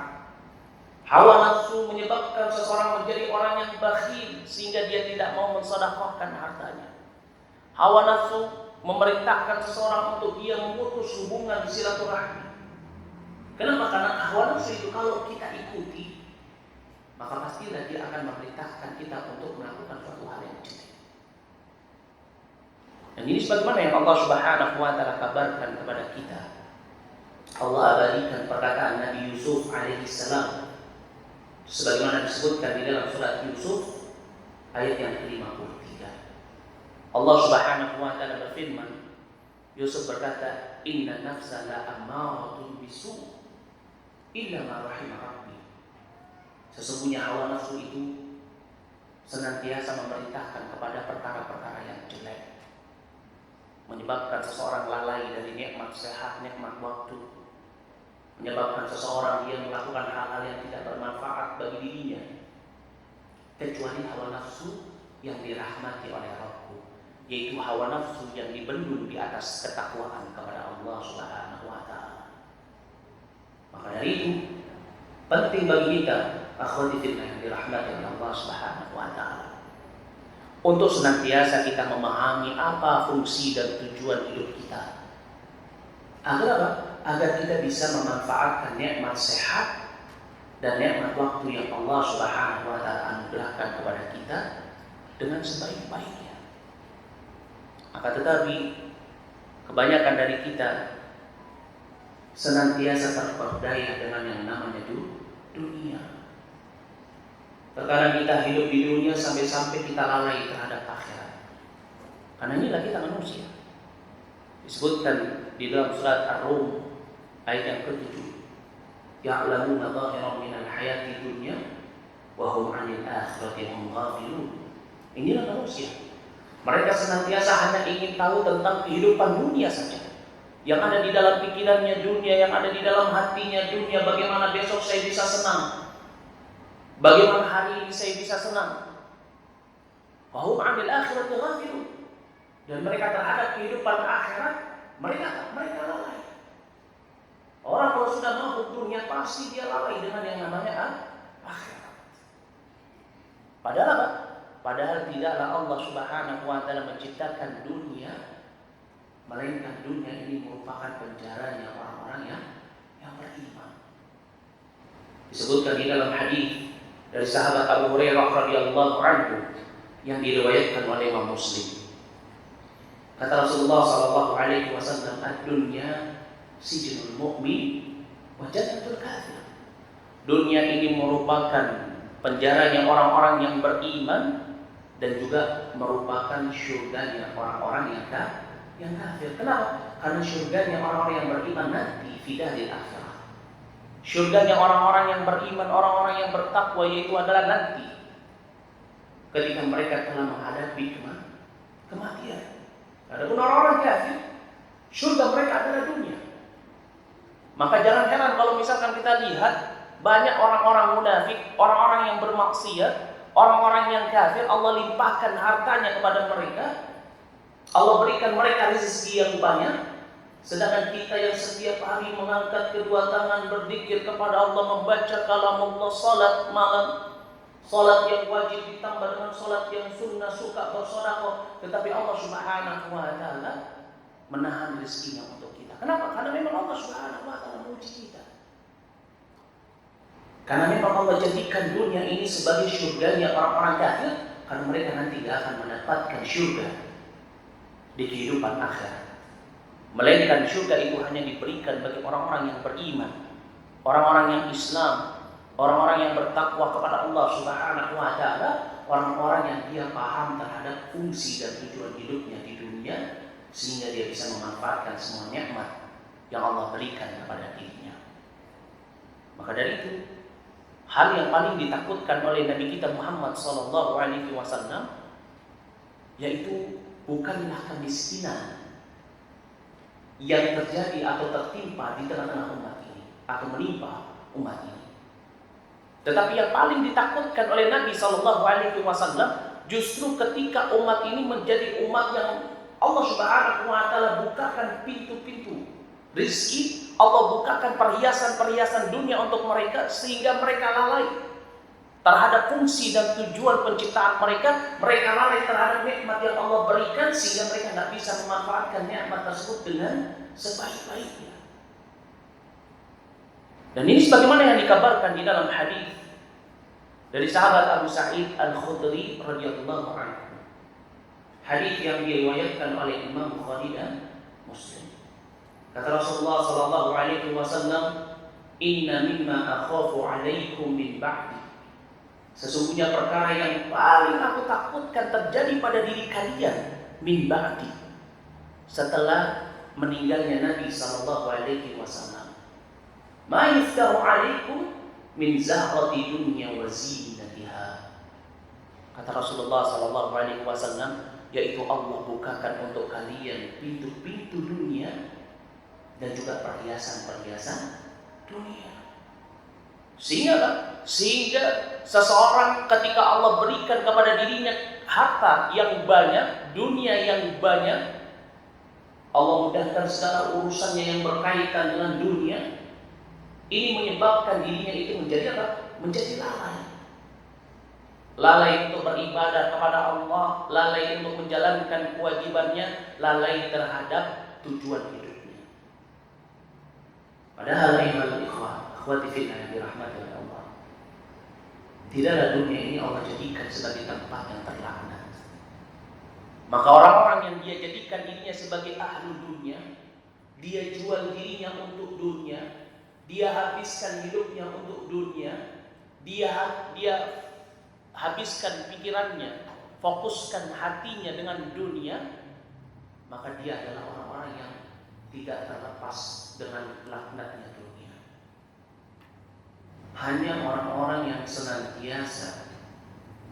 Hawa nafsu menyebabkan seseorang menjadi orang yang bakhil sehingga dia tidak mau mensedekahkan hartanya. Hawa nafsu memerintahkan seseorang untuk dia memutus hubungan silaturahmi. Kenapa? Karena hawa nafsu itu kalau kita ikuti, maka pastilah dia akan memerintahkan kita untuk melakukan suatu hal yang jelek. Dan ini sebagaimana yang Allah Subhanahu wa taala kabarkan kepada kita. Allah abadikan perkataan Nabi Yusuf alaihissalam sebagaimana disebutkan di dalam surat Yusuf ayat yang ke-53. Allah Subhanahu wa taala berfirman, Yusuf berkata, "Inna nafsa la ammaratun bisu illa ma rahima rabbi." Sesungguhnya hawa nafsu itu senantiasa memerintahkan kepada perkara-perkara yang jelek, menyebabkan seseorang lalai dari nikmat sehat, nikmat waktu, menyebabkan seseorang dia melakukan hal-hal yang tidak bermanfaat bagi dirinya, kecuali hawa nafsu yang dirahmati oleh Rabb, yaitu hawa nafsu yang dibendung di atas ketakwaan kepada Allah Subhanahu wa taala. Maka dari itu penting bagi kita, akhwati fillah yang dirahmati oleh Allah Subhanahu wa taala, untuk senantiasa kita memahami apa fungsi dan tujuan hidup kita. Agar apa? Agar kita bisa memanfaatkan nikmat sehat dan nikmat waktu yang Allah Subhanahu wa taala anugerahkan kepada kita dengan sebaik-baiknya. Akan tetapi kebanyakan dari kita senantiasa terperdaya dengan yang namanya dunia. Terkadang kita hidup di dunia sampai-sampai kita lalai terhadap akhirat. Karena inilah kita manusia. Disebutkan di dalam surat Ar-Rum ayat yang ke-7, "Ya'lamuna dhahiran minal hayati dunya wa hum 'anil akhirati hum ghafilun." Inilah manusia. Mereka senantiasa hanya ingin tahu tentang kehidupan dunia saja. Yang ada di dalam pikirannya dunia, yang ada di dalam hatinya dunia, bagaimana besok saya bisa senang, bagaimana hari ini saya bisa senang. Wa hum 'anil akhirati ghafilun. Dan mereka terhadap kehidupan akhirat mereka lalai. Orang kalau sudah mabuk dunia pasti dia lalai dengan yang namanya akhirat. Padahal apa? Padahal tidaklah Allah Subhanahu wa taala menciptakan dunia, melainkan dunia ini merupakan penjaranya orang-orang yang beriman. Disebutkan di dalam hadis dari sahabat Abu Hurairah radhiyallahu anhu yang diriwayatkan oleh Imam Muslim. Kata Rasulullah sallallahu alaihi wasallam, "Ad-dunya sijnul mu'min wa jannatul kafir." Dunia ini merupakan penjaranya orang-orang yang beriman dan juga merupakan syurganya orang-orang yang kafir. Kenapa? Karena syurganya orang-orang yang beriman nanti fi daril akhirah. Syurganya orang-orang yang beriman, orang-orang yang bertakwa yaitu adalah nanti ketika mereka telah menghadapi kematian. Adapun orang-orang kafir, syurga mereka adalah dunia. Maka jangan heran kalau misalkan kita lihat banyak orang-orang munafik, orang-orang yang bermaksiat, orang-orang yang kafir, Allah limpahkan hartanya kepada mereka, Allah berikan mereka rezeki yang banyak, sedangkan kita yang setiap hari mengangkat kedua tangan berzikir kepada Allah, membaca kalam Allah, salat malam, salat yang wajib ditambah dengan salat yang sunnah, suka bersedekah, tetapi Allah Subhanahu wa taala menahan rezekinya untuk kita. Kenapa? Karena memang Allah Subhanahu wa taala menguji kita. Karena memang Allah jadikan dunia ini sebagai syurganya orang-orang kafir, karena mereka nanti tidak akan mendapatkan syurga di kehidupan akhirat. Melainkan syurga itu hanya diberikan bagi orang-orang yang beriman, orang-orang yang Islam, orang-orang yang bertakwa kepada Allah Subhanahu wa taala, orang-orang yang dia paham terhadap fungsi dan tujuan hidupnya di dunia, sehingga dia bisa memanfaatkan semua nikmat yang Allah berikan kepada dirinya. Maka dari itu, hal yang paling ditakutkan oleh Nabi kita Muhammad sallallahu alaihi wasallam yaitu bukanlah kemiskinan yang terjadi atau tertimpa di tengah-tengah umat ini atau menimpa umat ini. Tetapi yang paling ditakutkan oleh Nabi sallallahu alaihi wasallam justru ketika umat ini menjadi umat yang Allah Subhanahu wa taala bukakan pintu-pintu rezeki, Allah bukakan perhiasan-perhiasan dunia untuk mereka sehingga mereka lalai terhadap fungsi dan tujuan penciptaan mereka. Mereka lalai terhadap nikmat yang Allah berikan sehingga mereka tidak bisa memanfaatkan nikmat tersebut dengan sebaik-baiknya. Dan ini sebagaimana yang dikabarkan di dalam hadis dari sahabat Abu Sa'id Al-Khudri radhiyallahu anhu. Hadis yang diriwayatkan oleh Imam Bukhari dan Muslim. Kata Rasulullah sallallahu alaihi wasallam, "Inna mimma akhafu 'alaikum min ba'di." Sesungguhnya perkara yang paling aku takutkan terjadi pada diri kalian min ba'di, setelah meninggalnya Nabi sallallahu alaihi wasallam. Ma yuftahu 'alaikum min zahrati dunya wa zinatiha. Kata Rasulullah sallallahu alaihi wasallam, yaitu Allah bukakan untuk kalian pintu-pintu dunia dan juga perhiasan-perhiasan dunia. Sehingga seseorang ketika Allah berikan kepada dirinya harta yang banyak, dunia yang banyak, Allah mudahkan segala urusannya yang berkaitan dengan dunia, ini menyebabkan dirinya itu menjadi apa? Menjadi lalai. Lalai untuk beribadah kepada Allah, lalai untuk menjalankan kewajibannya, lalai terhadap tujuan hidupnya. Padahal ayuhal ikhwah, akhwati fillah yang dirahmati oleh Allah, tidaklah dunia ini Allah jadikan sebagai tempat yang terlaknat. Maka orang-orang yang dia jadikan dirinya sebagai ahli dunia, dia jual dirinya untuk dunia, dia habiskan hidupnya untuk dunia, dia habiskan pikirannya, fokuskan hatinya dengan dunia, maka dia adalah orang-orang yang tidak terlepas dengan laknatnya dunia. Hanya orang-orang yang senantiasa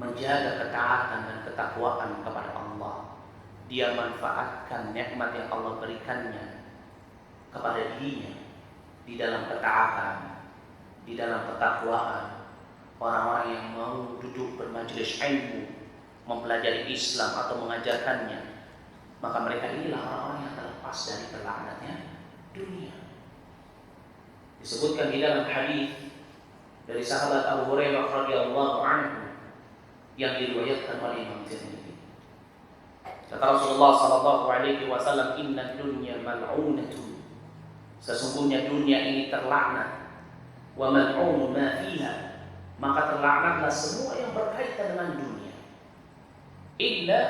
menjaga ketaatan dan ketakwaan kepada Allah, dia manfaatkan nikmat yang Allah berikannya kepada dirinya di dalam ketaatan, di dalam ketakwaan. Orang-orang yang mau duduk bermajelis ilmu, mempelajari Islam atau mengajarkannya, maka mereka inilah orang-orang yang terlepas dari terlaknatnya dunia. Disebutkan di dalam hadis dari sahabat Abu Hurairah radhiyallahu anhu yang diriwayatkan oleh Imam Tirmidzi. Kata Rasulullah sallallahu alaihi wasallam, "Inna dunya mal'unatun." Sesungguhnya dunia ini terlaknat. Wa mal'unu ma fiha. Maka terlaknatlah semua yang berkaitan dengan dunia. Illa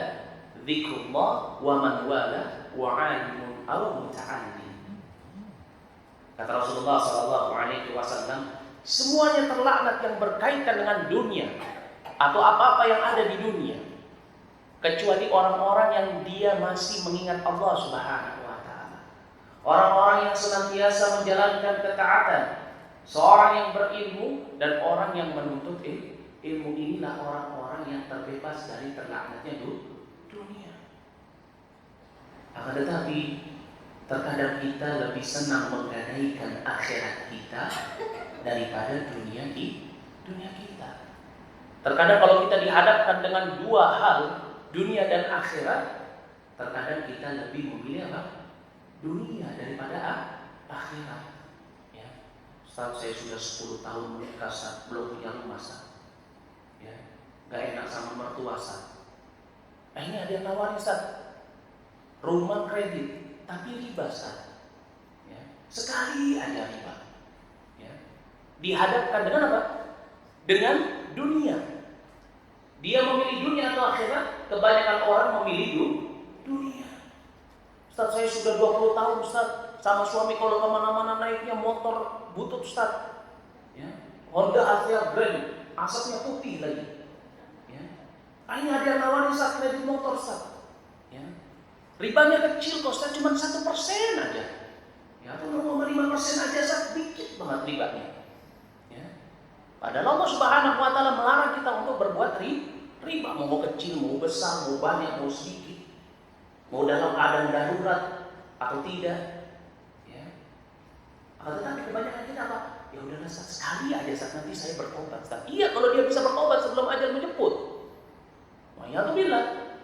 dzikrullah wa man wala wa 'alimun aw muta'allim. Kata Rasulullah sallallahu alaihi wasallam, semuanya terlaknat yang berkaitan dengan dunia atau apa-apa yang ada di dunia, kecuali orang-orang yang dia masih mengingat Allah Subhanahu wa taala. Orang-orang yang senantiasa menjalankan ketaatan, seorang yang berilmu dan orang yang menuntut ilmu, inilah orang-orang yang terbebas dari terlaknatnya dunia. Akan tetapi terkadang kita lebih senang menggadaikan akhirat kita daripada dunia kita. Terkadang kalau kita dihadapkan dengan dua hal, dunia dan akhirat, terkadang kita lebih memilih apa? Dunia daripada akhirat. Ya. Ustaz, saya sudah 10 tahun menikah, belum punya rumah, Ustaz. Ya. Gak enak sama mertua, Ustaz. Ini ada yang nawarin, Ustaz, rumah kredit, tapi riba, Ustaz. Ya. Sekali aja riba. Ya. Dihadapkan dengan apa? Dengan dunia. Dia memilih dunia atau akhirat? Kebanyakan orang memilih dunia. Ustaz, saya sudah 20 tahun, Ustaz, sama suami kalau kemana-mana naiknya motor butut, Ustaz. Ya. Honda Avia Grand, asapnya putih lagi. Ya. Ini ada yang nawarin, Ustaz, kredit motor, Ustaz. Ya. Ribanya kecil kok, Ustaz, cuma 1% aja. Ya, atau 0,5% aja, Ustaz, dikit banget ribanya. Padahal Allah Subhanahu wa taala melarang kita untuk berbuat riba, mau kecil, mau besar, mau banyak, mau sedikit, mau dalam keadaan darurat atau tidak. Ya. Tetapi kebanyakan kita apa? Ya udahlah, sekali aja, nanti saya bertobat. Iya, kalau dia bisa bertobat sebelum ajal menjemput. Wah, bilang,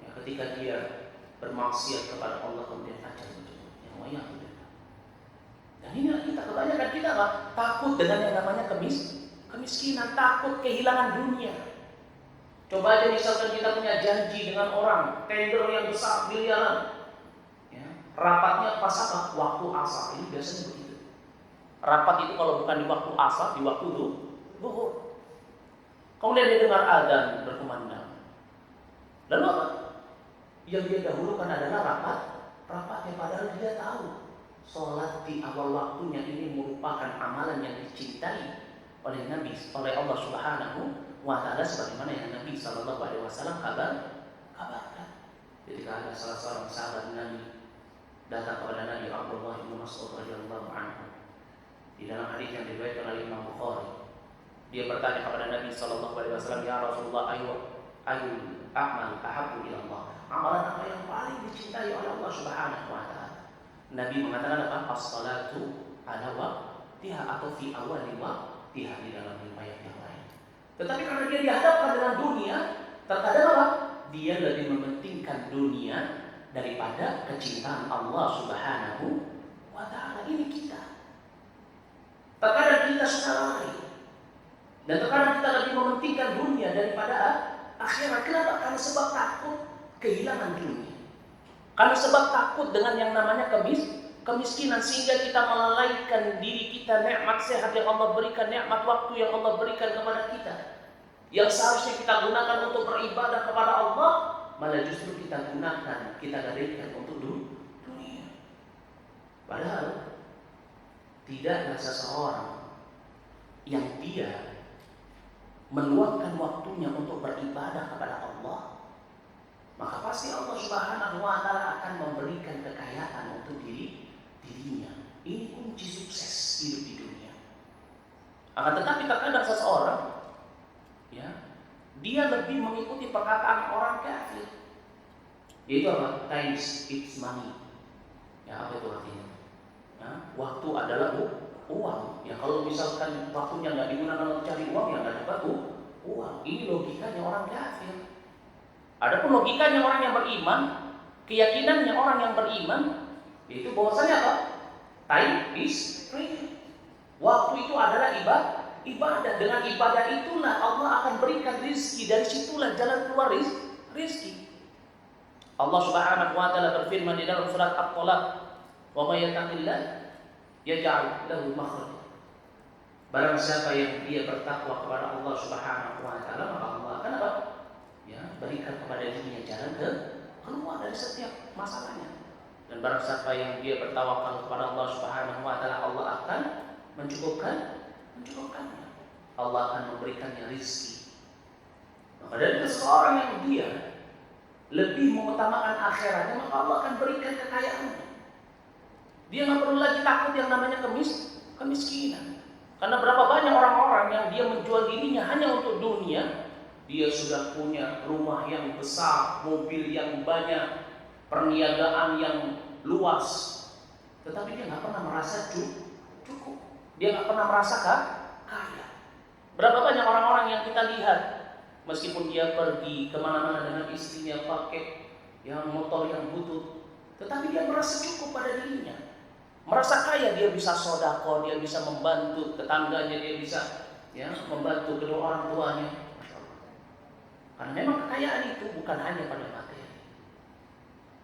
ya ketika dia bermaksiat kepada Allah kemudian ajal menjemput. Ya, dan ini kita kebanyakan kita apa? Takut dengan yang namanya kemiskinan, takut kehilangan dunia. Coba aja misalkan kita punya janji dengan orang, tender yang besar miliaran, ya, rapatnya pas apa? Waktu asar. Ini biasanya begitu. Rapat itu kalau bukan di waktu asar, di waktu zuhur. Kemudian dia dengar adzan berkumandang. Lalu apa? Yang dia dahulukan adalah rapatnya, padahal dia tahu sholat di awal waktunya ini merupakan amalan yang dicintai oleh Nabi, oleh Allah Subhanahu wa taala, sebagaimana yang Nabi sallallahu alaihi wasallam kabarkan. Ketika ada salah seorang sahabat Nabi datang kepada Nabi Abdullah bin Mas'ud radhiyallahu anhu, di dalam hadis yang diriwayatkan oleh Imam Bukhari, dia bertanya kepada Nabi sallallahu alaihi wasallam, "Ya Rasulullah, ayul a'mal ahabbu ila Allah?" Amalan apa yang paling dicintai oleh Allah Subhanahu wa taala? Nabi mengatakan apa? As-salatu ala waqtiha atau fi awali waqtiha, di dalam riwayat yang lain. Tetapi karena dia dihadapkan dengan dunia, terkadang apa? Dia lebih mementingkan dunia daripada kecintaan Allah Subhanahu wa taala. Ini kita. Terkadang kita suka lari. Dan terkadang kita lebih mementingkan dunia daripada akhirat. Kenapa? Karena sebab takut kehilangan dunia. Karena sebab takut dengan yang namanya kemiskinan, sehingga kita melalaikan diri kita, nikmat sehat yang Allah berikan, nikmat waktu yang Allah berikan kepada kita, yang seharusnya kita gunakan untuk beribadah kepada Allah, malah justru kita gunakan, kita gadaikan untuk dunia. Padahal tidaklah seseorang yang dia meluangkan waktunya untuk beribadah kepada Allah, maka pasti Allah Subhanahu wa taala akan memberikan kekayaan untuk dirinya. Ini kunci sukses hidup di dunia. Akan tetapi terkadang seseorang, ya, dia lebih mengikuti perkataan orang kafir. Yaitu apa? Time is money. Ya, apa itu artinya? Ya, waktu adalah uang. Ya, kalau misalkan waktunya nggak digunakan untuk cari uang, ya nggak dapat uang. Ini logikanya orang kafir. Adapun logikanya orang yang beriman, keyakinannya orang yang beriman, yaitu bahwasanya apa? Time is free. Waktu itu adalah ibadah. Dengan ibadah itulah Allah akan berikan rizki. Dari situlah jalan keluar rizki. Allah Subhanahu wa taala berfirman di dalam surat At-Talaq, "Wa may yattaqillah yaj'al lahu makhraja." Barang siapa yang dia bertakwa kepada Allah Subhanahu wa taala, maka Allah akan apa? Ya, berikan kepada dirinya jalan keluar dari setiap masalahnya. Dan barang siapa yang dia bertawakal kepada Allah Subhanahu wa taala, Allah akan mencukupkannya. Allah akan memberikannya rizki. Maka dari seseorang yang dia lebih mengutamakan akhiratnya, maka Allah akan berikan kekayaannya. Dia nggak perlu lagi takut yang namanya kemiskinan. Karena berapa banyak orang-orang yang dia menjual dirinya hanya untuk dunia. Dia sudah punya rumah yang besar, mobil yang banyak, perniagaan yang luas, tetapi dia nggak pernah merasa cukup. Dia nggak pernah merasa kaya. Berapa banyak orang-orang yang kita lihat, meskipun dia pergi kemana-mana dengan istrinya pakai yang motor yang butut, tetapi dia merasa cukup pada dirinya, merasa kaya. Dia bisa sodako, dia bisa membantu tetangganya, dia bisa membantu kedua orang tuanya. Karena memang kekayaan itu bukan hanya pada materi,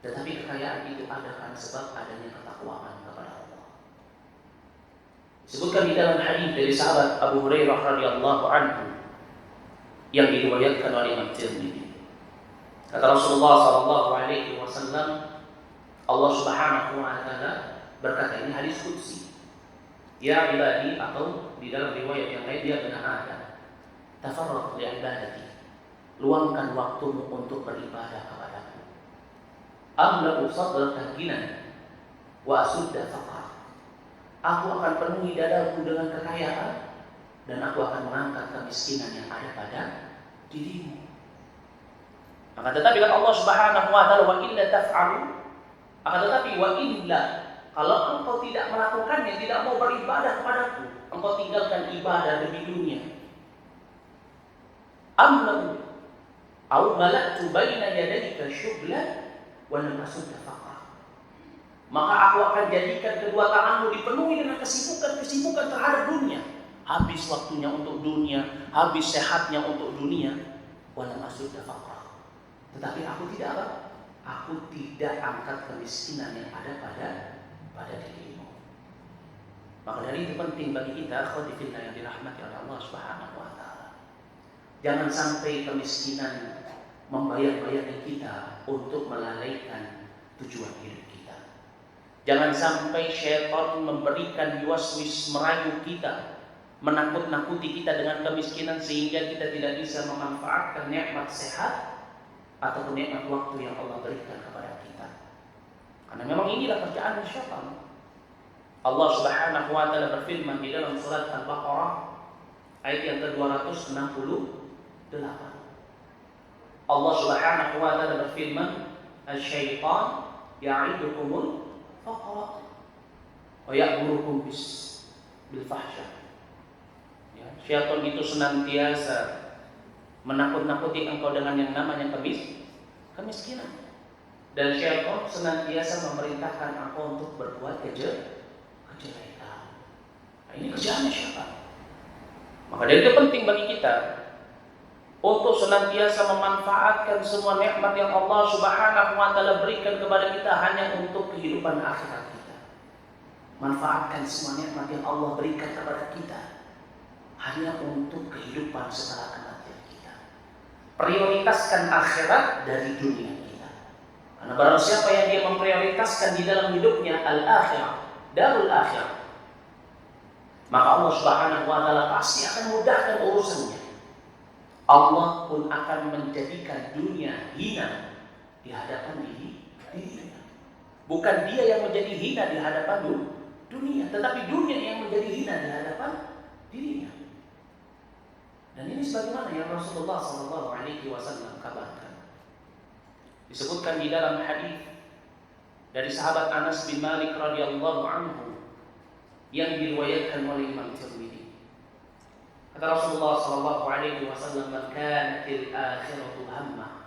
tetapi kekayaan itu ada karena sebab adanya ketakwaan kepada Allah. Disebutkan di dalam hadis dari sahabat Abu Hurairah radhiyallahu anhu yang diriwayatkan oleh Imam Tirmidzi. Kata Rasulullah sallallahu alaihi wasallam, Allah Subhanahu wa taala berkata, ini hadis qudsi. Ya ibadi, atau di dalam riwayat yang lain dia berkata, tafarraq li ibadati. Luangkan waktumu untuk beribadah kepadaku. Amla'u sadraka ghinan wa asudda faqr. Aku akan penuhi dadaku dengan kekayaan dan aku akan mengangkat kemiskinan yang ada pada dirimu. Akan tetapi kata Allah Subhanahu wa taala, wa illa taf'alu. Akan tetapi wa illa, kalau engkau tidak melakukannya, tidak mau beribadah kepadaku, engkau tinggalkan ibadah demi dunia. Amla'u au mala'tu baina yadayka syughlan wa lam asudda faqra. Maka aku akan jadikan kedua tanganmu dipenuhi dengan kesibukan terhadap dunia. Habis waktunya untuk dunia, habis sehatnya untuk dunia, wa lam asudda faqra. Tetapi aku tidak apa? Aku tidak angkat kemiskinan yang ada pada dirimu. Maka dari itu penting bagi kita, akhwati fillah yang dirahmati oleh Allah Subhanahu wa taala. Jangan sampai kemiskinan membayar-bayarkan kita untuk melalaikan tujuan hidup kita. Jangan sampai syaitan memberikan waswis, merayu kita, menakut-nakuti kita dengan kemiskinan sehingga kita tidak bisa memanfaatkan nikmat sehat ataupun nikmat waktu yang Allah berikan kepada kita. Karena memang inilah kerjaan syaitan. Allah Subhanahu wa taala berfirman di dalam surat Al-Baqarah ayat yang ke-268. Allah Subhanahu wa taala berfirman, "Asy-syaitan ya'idukumul faqra wa ya'murukum bil fahsya." Ya, syaitan itu senantiasa menakut-nakuti engkau dengan yang namanya kemiskinan. Dan syaitan senantiasa memerintahkan engkau untuk berbuat kejelekan. Nah, ini kerjaannya syaitan. Maka dari itu penting bagi kita untuk senantiasa memanfaatkan semua nikmat yang Allah Subhanahu wa taala berikan kepada kita hanya untuk kehidupan akhirat kita. Manfaatkan semua nikmat yang Allah berikan kepada kita hanya untuk kehidupan setelah kematian kita. Prioritaskan akhirat dari dunia kita. Karena barang siapa yang dia memprioritaskan di dalam hidupnya al-akhirah, darul akhirah, maka Allah Subhanahu wa taala pasti akan mudahkan urusannya. Allah pun akan menjadikan dunia hina di hadapan dirinya. Bukan dia yang menjadi hina di hadapan dunia, tetapi dunia yang menjadi hina di hadapan dirinya. Dan ini sebagaimana yang Rasulullah SAW kabarkan. Disebutkan di dalam hadis dari sahabat Anas bin Malik radhiyallahu anhu yang diriwayatkan oleh Imam Tirmidzi. Kata Rasulullah SAW, "Man kanatil akhiratu hammah."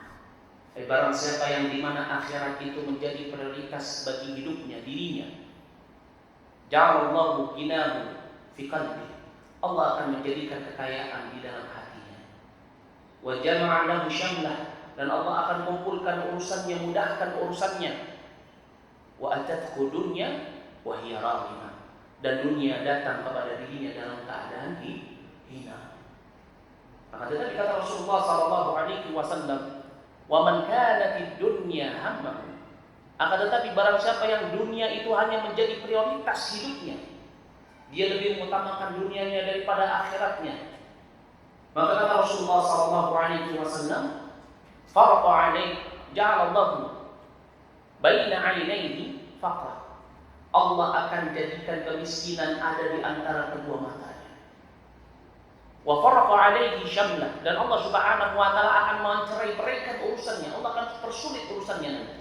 Barang siapa yang dimana akhirat itu menjadi prioritas bagi hidupnya, dirinya, ja'alallahu ghinahu fi qalbi. Allah akan menjadikan kekayaan di dalam hatinya. Wa jama'a lahu syamlah, dan Allah akan kumpulkan urusannya, mudahkan urusannya. Wa atathu dunya wa hiya raghimah, dan dunia datang kepada dirinya dalam keadaan hina. Maka tetapi kata Rasulullah sallallahu alaihi wasallam, "Wa man kanatid dunya hammahu." Akan tetapi barang siapa yang dunia itu hanya menjadi prioritas hidupnya, dia lebih mengutamakan dunianya daripada akhiratnya, maka kata Rasulullah sallallahu alaihi wasallam, "Farqa alaihi ja'alallahu baina 'ainaihi faqra." Allah akan jadikan kemiskinan ada di antara kedua matanya. Wa farqa alaihi syamlah, dan Allah Subhanahu wa taala akan mencerai-beraikan urusannya. Allah akan persulit urusannya nanti.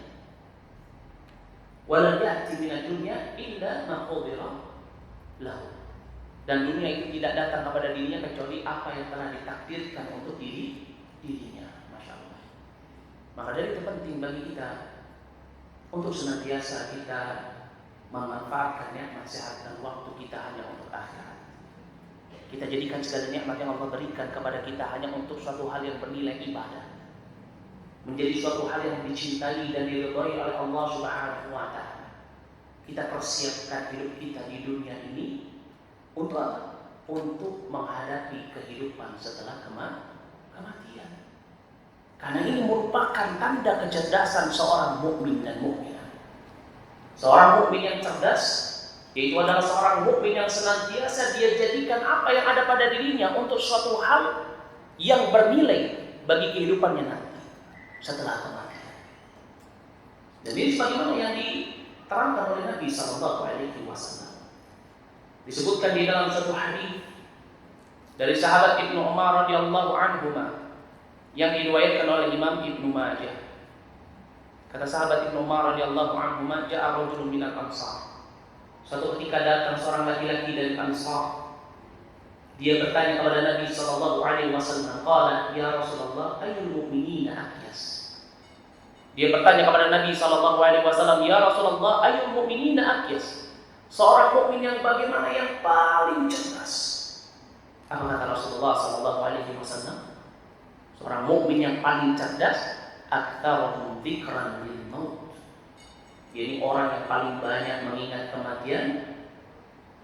Wa la ya'ti min ad-dunya illa ma qadira lahu, dan dunia itu tidak datang kepada dirinya kecuali apa yang telah ditakdirkan untuk dirinya. Masya Allah. Maka dari itu penting bagi kita untuk senantiasa kita memanfaatkan nikmat sehat dan waktu kita hanya untuk akhirat. Kita jadikan segala nikmat yang Allah berikan kepada kita hanya untuk suatu hal yang bernilai ibadah, menjadi suatu hal yang dicintai dan diridhai oleh Allah Subhanahu wa taala. Kita persiapkan hidup kita di dunia ini untuk apa? Untuk menghadapi kehidupan setelah kematian. Karena ini merupakan tanda kecerdasan seorang mukmin dan mukminah. Seorang mukmin yang cerdas, yaitu adalah seorang mukmin yang senantiasa dia jadikan apa yang ada pada dirinya untuk suatu hal yang bernilai bagi kehidupannya nanti setelah kematian. Dan ini sebagaimana yang diterangkan oleh Nabi Sallallahu Alaihi Wasallam. Disebutkan di dalam satu hadis dari sahabat Ibnu Umar radhiyallahu anhu yang diriwayatkan oleh Imam Ibnu Majah. Kata sahabat Ibnu Umar radhiyallahu anhu, "Ja'a rajulun minal Ansar." Suatu ketika datang seorang laki-laki dari Ansar. Dia bertanya kepada Nabi sallallahu alaihi wasallam, qala, "Ya Rasulullah, ayyul mu'minina aqyas?" Dia bertanya kepada Nabi sallallahu alaihi wasallam, "Ya Rasulullah, ayyul mu'minina aqyas?" Seorang mukmin yang bagaimana yang paling cerdas? Apa kata Rasulullah sallallahu alaihi wasallam? Seorang mukmin yang paling cerdas, aktsarun dzikran lil maut. Jadi orang yang paling banyak mengingat kematian,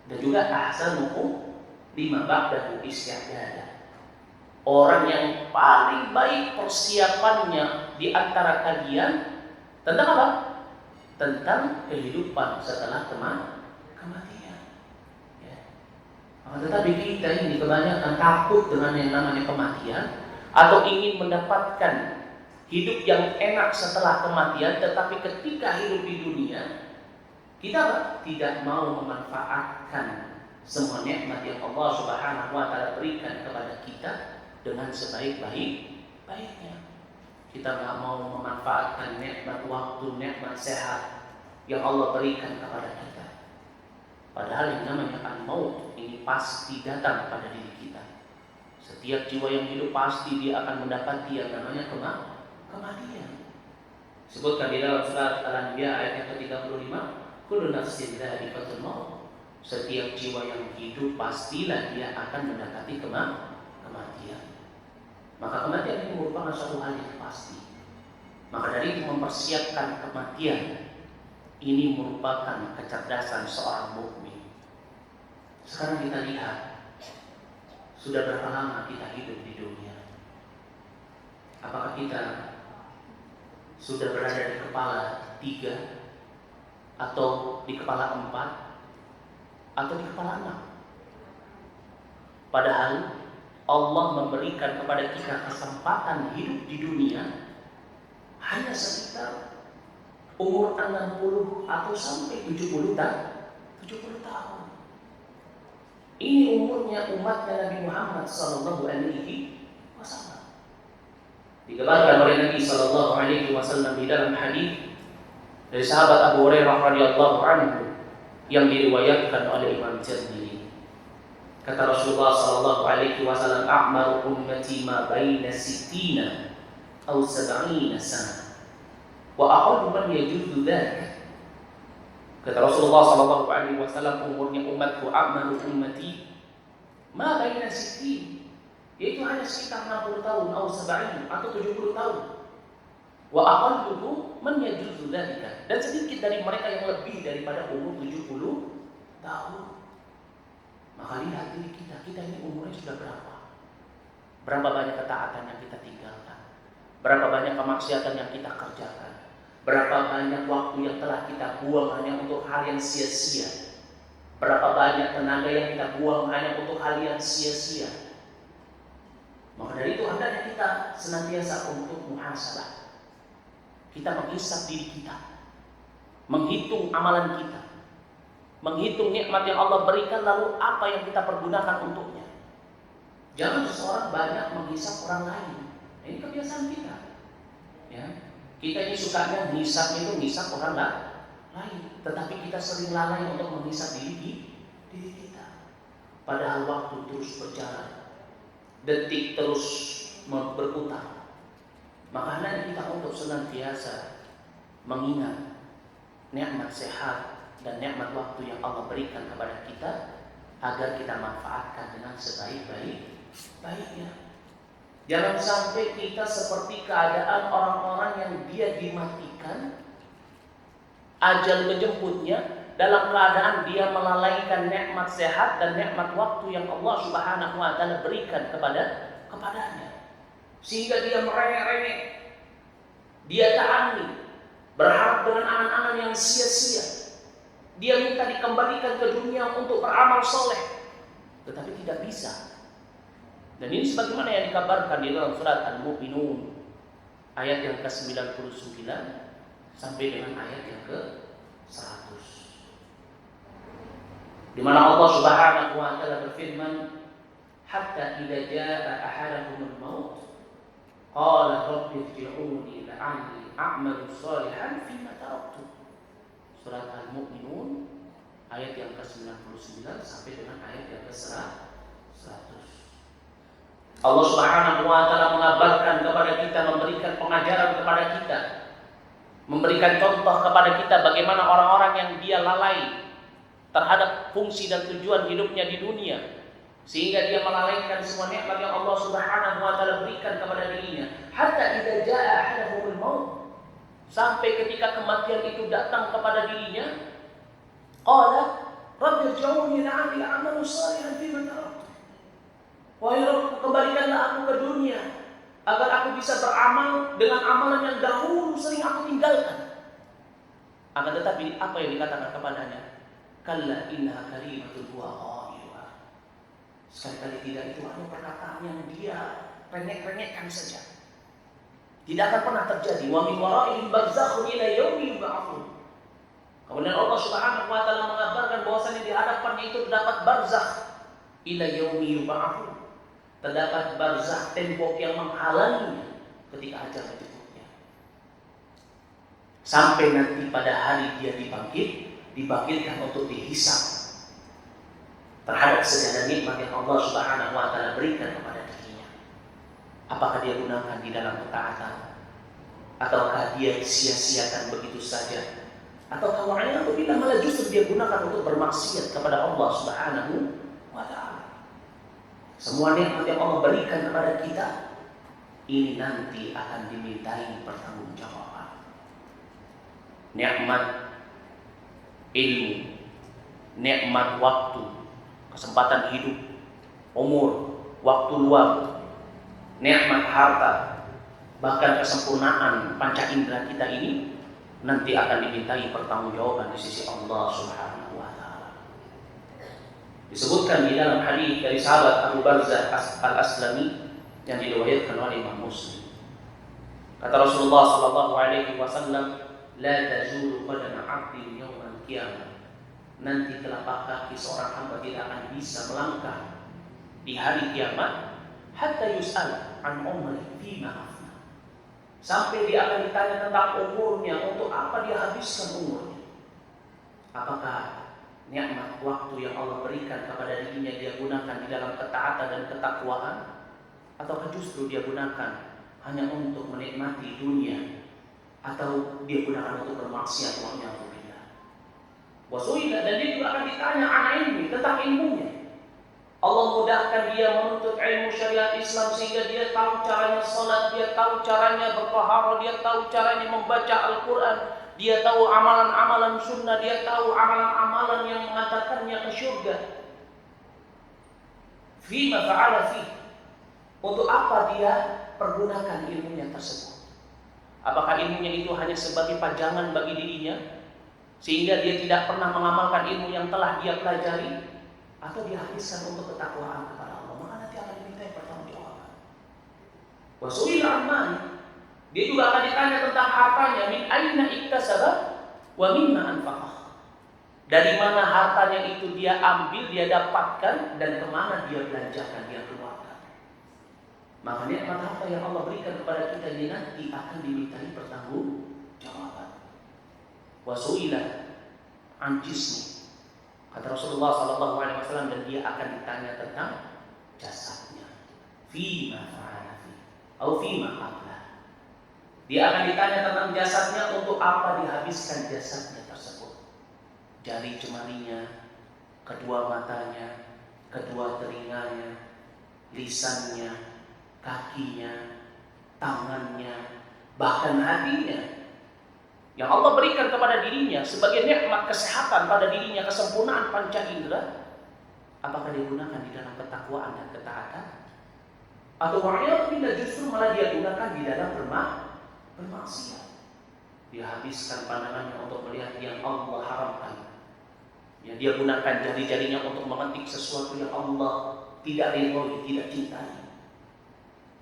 dan juga ahsanuhum lima ba'dahu isti'dada. Orang yang paling baik persiapannya di antara kalian tentang apa? Tentang kehidupan setelah kematian. Ya. Tetapi kita ini kebanyakan takut dengan yang namanya kematian, atau ingin mendapatkan hidup yang enak setelah kematian, tetapi ketika hidup di dunia kita tidak mau memanfaatkan semua nikmat yang Allah Subhanahu wa taala berikan kepada kita dengan sebaik-baiknya. Kita nggak mau memanfaatkan nikmat waktu, nikmat sehat yang Allah berikan kepada kita. Padahal yang namanya al-maut ini pasti datang pada diri kita. Setiap jiwa yang hidup pasti dia akan mendapati yang namanya kematian. Sebutkan di dalam surat Al-Anbiya ayat yang ke-35, kullu nafsin dha'iqatul maut. Setiap jiwa yang hidup pastilah dia akan mendapati kematian. Maka kematian itu merupakan suatu hal yang pasti. Maka dari itu mempersiapkan kematian ini merupakan kecerdasan seorang mukmin. Sekarang kita lihat, sudah berapa lama kita hidup di dunia? Apakah kita sudah berada di kepala 3, atau di kepala 4, atau di kepala 6? Padahal Allah memberikan kepada kita kesempatan hidup di dunia hanya sekitar umur 60 atau sampai 70 tahun. Ini umurnya umatnya Nabi Muhammad sallallahu alaihi wasallam. Dikeluarkan oleh Nabi sallallahu alaihi wasallam di dalam hadis dari sahabat Abu Hurairah radhiyallahu anhu yang diriwayatkan oleh Imam Tirmidzi. Kata Rasulullah sallallahu alaihi wasallam, "A'maru ummati ma baina 60 aw 70 sana. Wa aqallu man yajuzu dzalik Kata Rasulullah sallallahu alaihi wasallam, umurnya umatku, amalu ummati ma baina sittin, yaitu hanya sekitar 60 tahun atau 70 atau 70 tahun. Wa aqalluhu man yajuzu dzalika, dan sedikit dari mereka yang lebih daripada umur 70 tahun. Maka lihat diri kita ini umurnya sudah berapa? Berapa banyak ketaatan yang kita tinggalkan? Berapa banyak kemaksiatan yang kita kerjakan? Berapa banyak waktu yang telah kita buang hanya untuk hal yang sia-sia? Berapa banyak tenaga yang kita buang hanya untuk hal yang sia-sia? Maka dari itu hendaknya kita senantiasa untuk muhasabah. Kita menghisap diri kita, menghitung amalan kita, menghitung nikmat yang Allah berikan, lalu apa yang kita pergunakan untuknya. Jangan seseorang banyak menghisap orang lain. Ini kebiasaan kita. Ya. Kita ini sukanya menghisap orang lain, tetapi kita sering lalai untuk menghisap diri kita. Padahal waktu terus berjalan, detik terus berputar. Maka hendaknya kita untuk senantiasa mengingat nikmat sehat dan nikmat waktu yang Allah berikan kepada kita, agar kita manfaatkan dengan sebaik-baiknya. Jangan sampai kita seperti keadaan orang-orang yang dia dimatikan, ajal menjemputnya, dalam keadaan dia melalaikan nikmat sehat dan nikmat waktu yang Allah Subhanahu wa taala berikan kepadanya. Sehingga dia merengek-rengek, dia ta'ani, berharap dengan angan-angan yang sia-sia. Dia minta dikembalikan ke dunia untuk beramal soleh, tetapi tidak bisa. Dan ini sebagaimana yang dikabarkan di dalam surat Al-Mu'minun ayat yang ke-99 sampai dengan ayat yang ke-100, di mana Allah Subhanahu wa taala berfirman, hatta idza jaa ahadakumul maut qala rabbi irji'uni la'alli a'malu shalihan fima taraktu. Surat Al-Mu'minun ayat yang ke-99 sampai dengan ayat yang ke-100. Allah Subhanahu wa taala mengabarkan kepada kita, memberikan pengajaran kepada kita, memberikan contoh kepada kita bagaimana orang-orang yang dia lalai terhadap fungsi dan tujuan hidupnya di dunia, sehingga dia melalaikan semua nikmat yang Allah Subhanahu wa taala berikan kepada dirinya. Hatta idza jaa ahadahumul maut, sampai ketika kematian itu datang kepada dirinya, qala rabbi irji'uni la'alli a'malu shalihan fima taraktu. Wahai Rabbku, kembalikanlah aku ke dunia agar aku bisa beramal dengan amalan yang dahulu sering aku tinggalkan. Akan tetapi apa yang dikatakan kepadanya? Kalla innaha kalimatun huwa qailuha. Sekali-kali tidak, itu hanya perkataan yang dia rengek-rengekkan saja. Tidak akan pernah terjadi. Wa min wara'ihim barzakhun ila yaumi yub'atsun. Kemudian Allah Subhanahu wa taala mengabarkan bahwasanya di hadapannya itu terdapat barzakh ila yaumi yub'atsun. Terdapat barzakh, tembok yang menghalanginya ketika ajal menjemputnya. Sampai nanti pada hari dia dibangkitkan untuk dihisab terhadap segala nikmat yang Allah Subhanahu wa taala berikan kepada dirinya. Apakah dia gunakan di dalam ketaatan, ataukah dia sia-siakan begitu saja, ataukah wa'alaikumsalam malah justru dia gunakan untuk bermaksiat kepada Allah Subhanahu wa taala. Semua nikmat yang Allah berikan kepada kita ini nanti akan dimintai pertanggungjawaban. Nikmat ilmu, nikmat waktu, kesempatan hidup, umur, waktu luang, nikmat harta, bahkan kesempurnaan panca indera kita ini nanti akan dimintai pertanggungjawaban di sisi Allah Subhanahu wa taala. Disebutkan di dalam hadis dari sahabat Abu Barzah Al-Aslami yang diriwayatkan oleh Imam Muslim. Kata Rasulullah sallallahu alaihi wasallam, la tazulu qadama 'abdin yawmal qiyamah. Nanti telapak kaki seorang hamba tidak akan bisa melangkah di hari kiamat hatta yus'al an umri fima afna. Sampai dia akan ditanya tentang umurnya, untuk apa dia habiskan umurnya. Apakah nikmat waktu yang Allah berikan kepada dirinya dia gunakan di dalam ketaatan dan ketakwaan, ataukah justru dia gunakan hanya untuk menikmati dunia, atau dia gunakan untuk bermaksiat, wa'alaikumsalam. Wasuila, dan dia juga akan ditanya anak ilmi tentang ilmunya. Allah mudahkan dia menuntut ilmu syariat Islam sehingga dia tahu caranya salat, dia tahu caranya bertaharah, dia tahu caranya membaca Al-Quran, dia tahu amalan-amalan sunnah, dia tahu amalan-amalan yang mengantarkannya ke syurga. Fima fa'ala fi. Untuk apa dia pergunakan ilmunya tersebut? Apakah ilmunya itu hanya sebagai pajangan bagi dirinya sehingga dia tidak pernah mengamalkan ilmu yang telah dia pelajari, atau dihabiskan untuk ketakwaan kepada Allah? Maka nanti akan diminta pertanggungjawaban. Wasuila amani, dia juga akan ditanya tentang hartanya. Min aina iktasaba wa mimma anfaqah. Dari mana hartanya itu dia ambil, dia dapatkan, dan kemana dia belanjakan, dia keluarkan. Maka nikmat harta yang Allah berikan kepada kita ini nanti akan dimintai pertanggungjawaban. Wasuila an jismi, kata Rasulullah SAW, dan dia akan ditanya tentang jasadnya. Fima fa'ala fi, atau fima qabla. Dia akan ditanya tentang jasadnya, untuk apa dihabiskan jasadnya tersebut. Jari jemarinya, kedua matanya, kedua telinganya, lisannya, kakinya, tangannya, bahkan hatinya yang Allah berikan kepada dirinya sebagai nikmat kesehatan pada dirinya, kesempurnaan panca indera. Apakah digunakan di dalam ketakwaan dan ketaatan? Atau wa'iyadzubillah, justru malah dia gunakan di dalam bermaksiat. Dia habiskan pandangannya untuk melihat yang Allah haramkan. Ya, dia gunakan jari-jarinya untuk memetik sesuatu yang Allah tidak ridhoi, tidak cintai.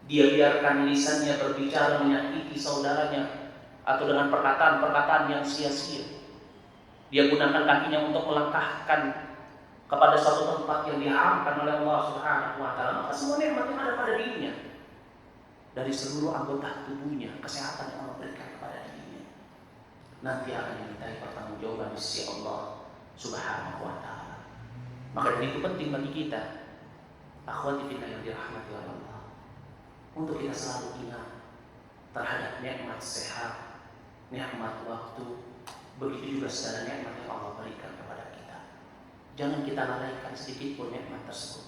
Dia biarkan lisannya berbicara menyakiti saudaranya atau dengan perkataan-perkataan yang sia-sia. Dia gunakan kakinya untuk melangkahkan kepada suatu tempat yang diharamkan oleh Allah Subhanahu wa taala. Maka semua nikmat yang ada pada dirinya, dari seluruh anggota tubuhnya, kesehatan yang Allah berikan kepada dirinya, nanti akan dimintai pertanggungjawaban di sisi Allah Subhanahu wa taala. Maka dari itu penting bagi kita, akhwati fillah yang dirahmati oleh Allah, untuk kita selalu ingat terhadap nikmat sehat, nikmat waktu, begitu juga segala nikmat yang Allah berikan kepada kita. Jangan kita lalaikan sedikit pun nikmat tersebut.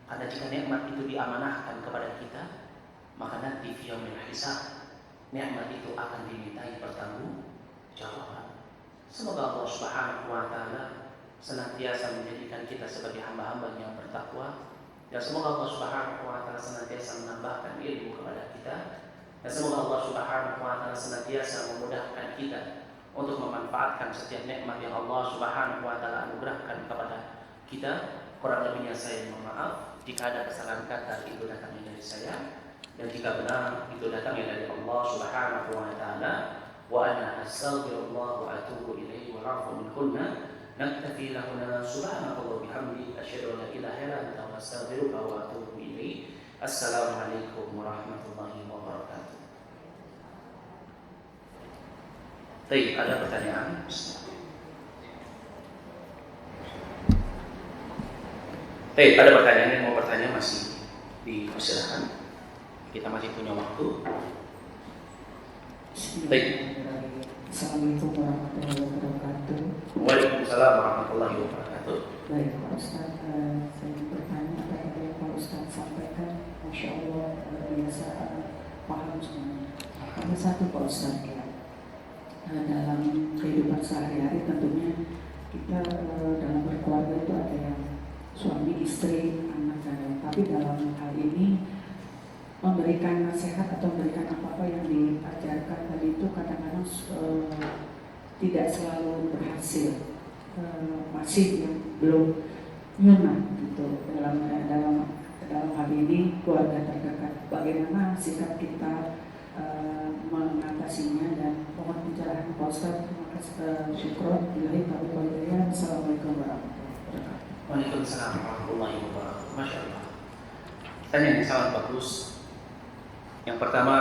Karena jika nikmat itu diamanahkan kepada kita, maka nanti fi yaumil hisab, nikmat itu akan dimintai pertanggungjawaban. Semoga Allah Subhanahu wa taala senantiasa menjadikan kita sebagai hamba-hamba yang bertakwa, dan semoga Allah Subhanahu wa taala senantiasa menambahkan ilmu kepada kita, dan semoga Allah Subhanahu wa taala senantiasa memudahkan kita untuk memanfaatkan setiap nikmat yang Allah Subhanahu wa taala anugerahkan kepada kita. Kurang lebihnya saya mohon maaf jika ada kesalahan kata itu datangnya dari saya, dan jika benar itu datangnya dari Allah Subhanahu wa taala. Wa ana astaghfirullah wa atubu ilaihi wa a'fu min kunna naktafi lahuna subhanallahi bihamdi asyhadu an la ilaha illa anta astaghfiruka wa atubu ilaihi. Assalamualaikum warahmatullahi wabarakatuh. Baik, ada pertanyaan? Baik, ada pertanyaan yang mau bertanya masih dipersilakan. Kita masih punya waktu. Baik. Assalamualaikum warahmatullahi wabarakatuh. Waalaikumsalam warahmatullahi wabarakatuh. Baik Pak Ustaz, saya ingin bertanya apa yang Pak Ustaz sampaikan, Masya Allah, biasa paham semuanya. Ada satu Pak Ustaz ya, dalam kehidupan sehari-hari tentunya kita dalam berkeluarga itu ada yang suami, istri, anak, tapi dalam hal ini memberikan nasihat atau memberikan apa-apa yang diajarkan tadi itu kadang-kadang tidak selalu berhasil, masih yang belum nyuna gitu dalam hal ini keluarga terdekat. Bagaimana sikap kita mengatasinya, dan mohon pencerahan Pak Ustaz. Terima kasih. Syukron billahi taufiq wal hidayah. Assalamualaikum warahmatullahi wabarakatuh. Waalaikumsalam warahmatullahi wabarakatuh. Masya Allah, pertanyaan yang sangat bagus. Yang pertama,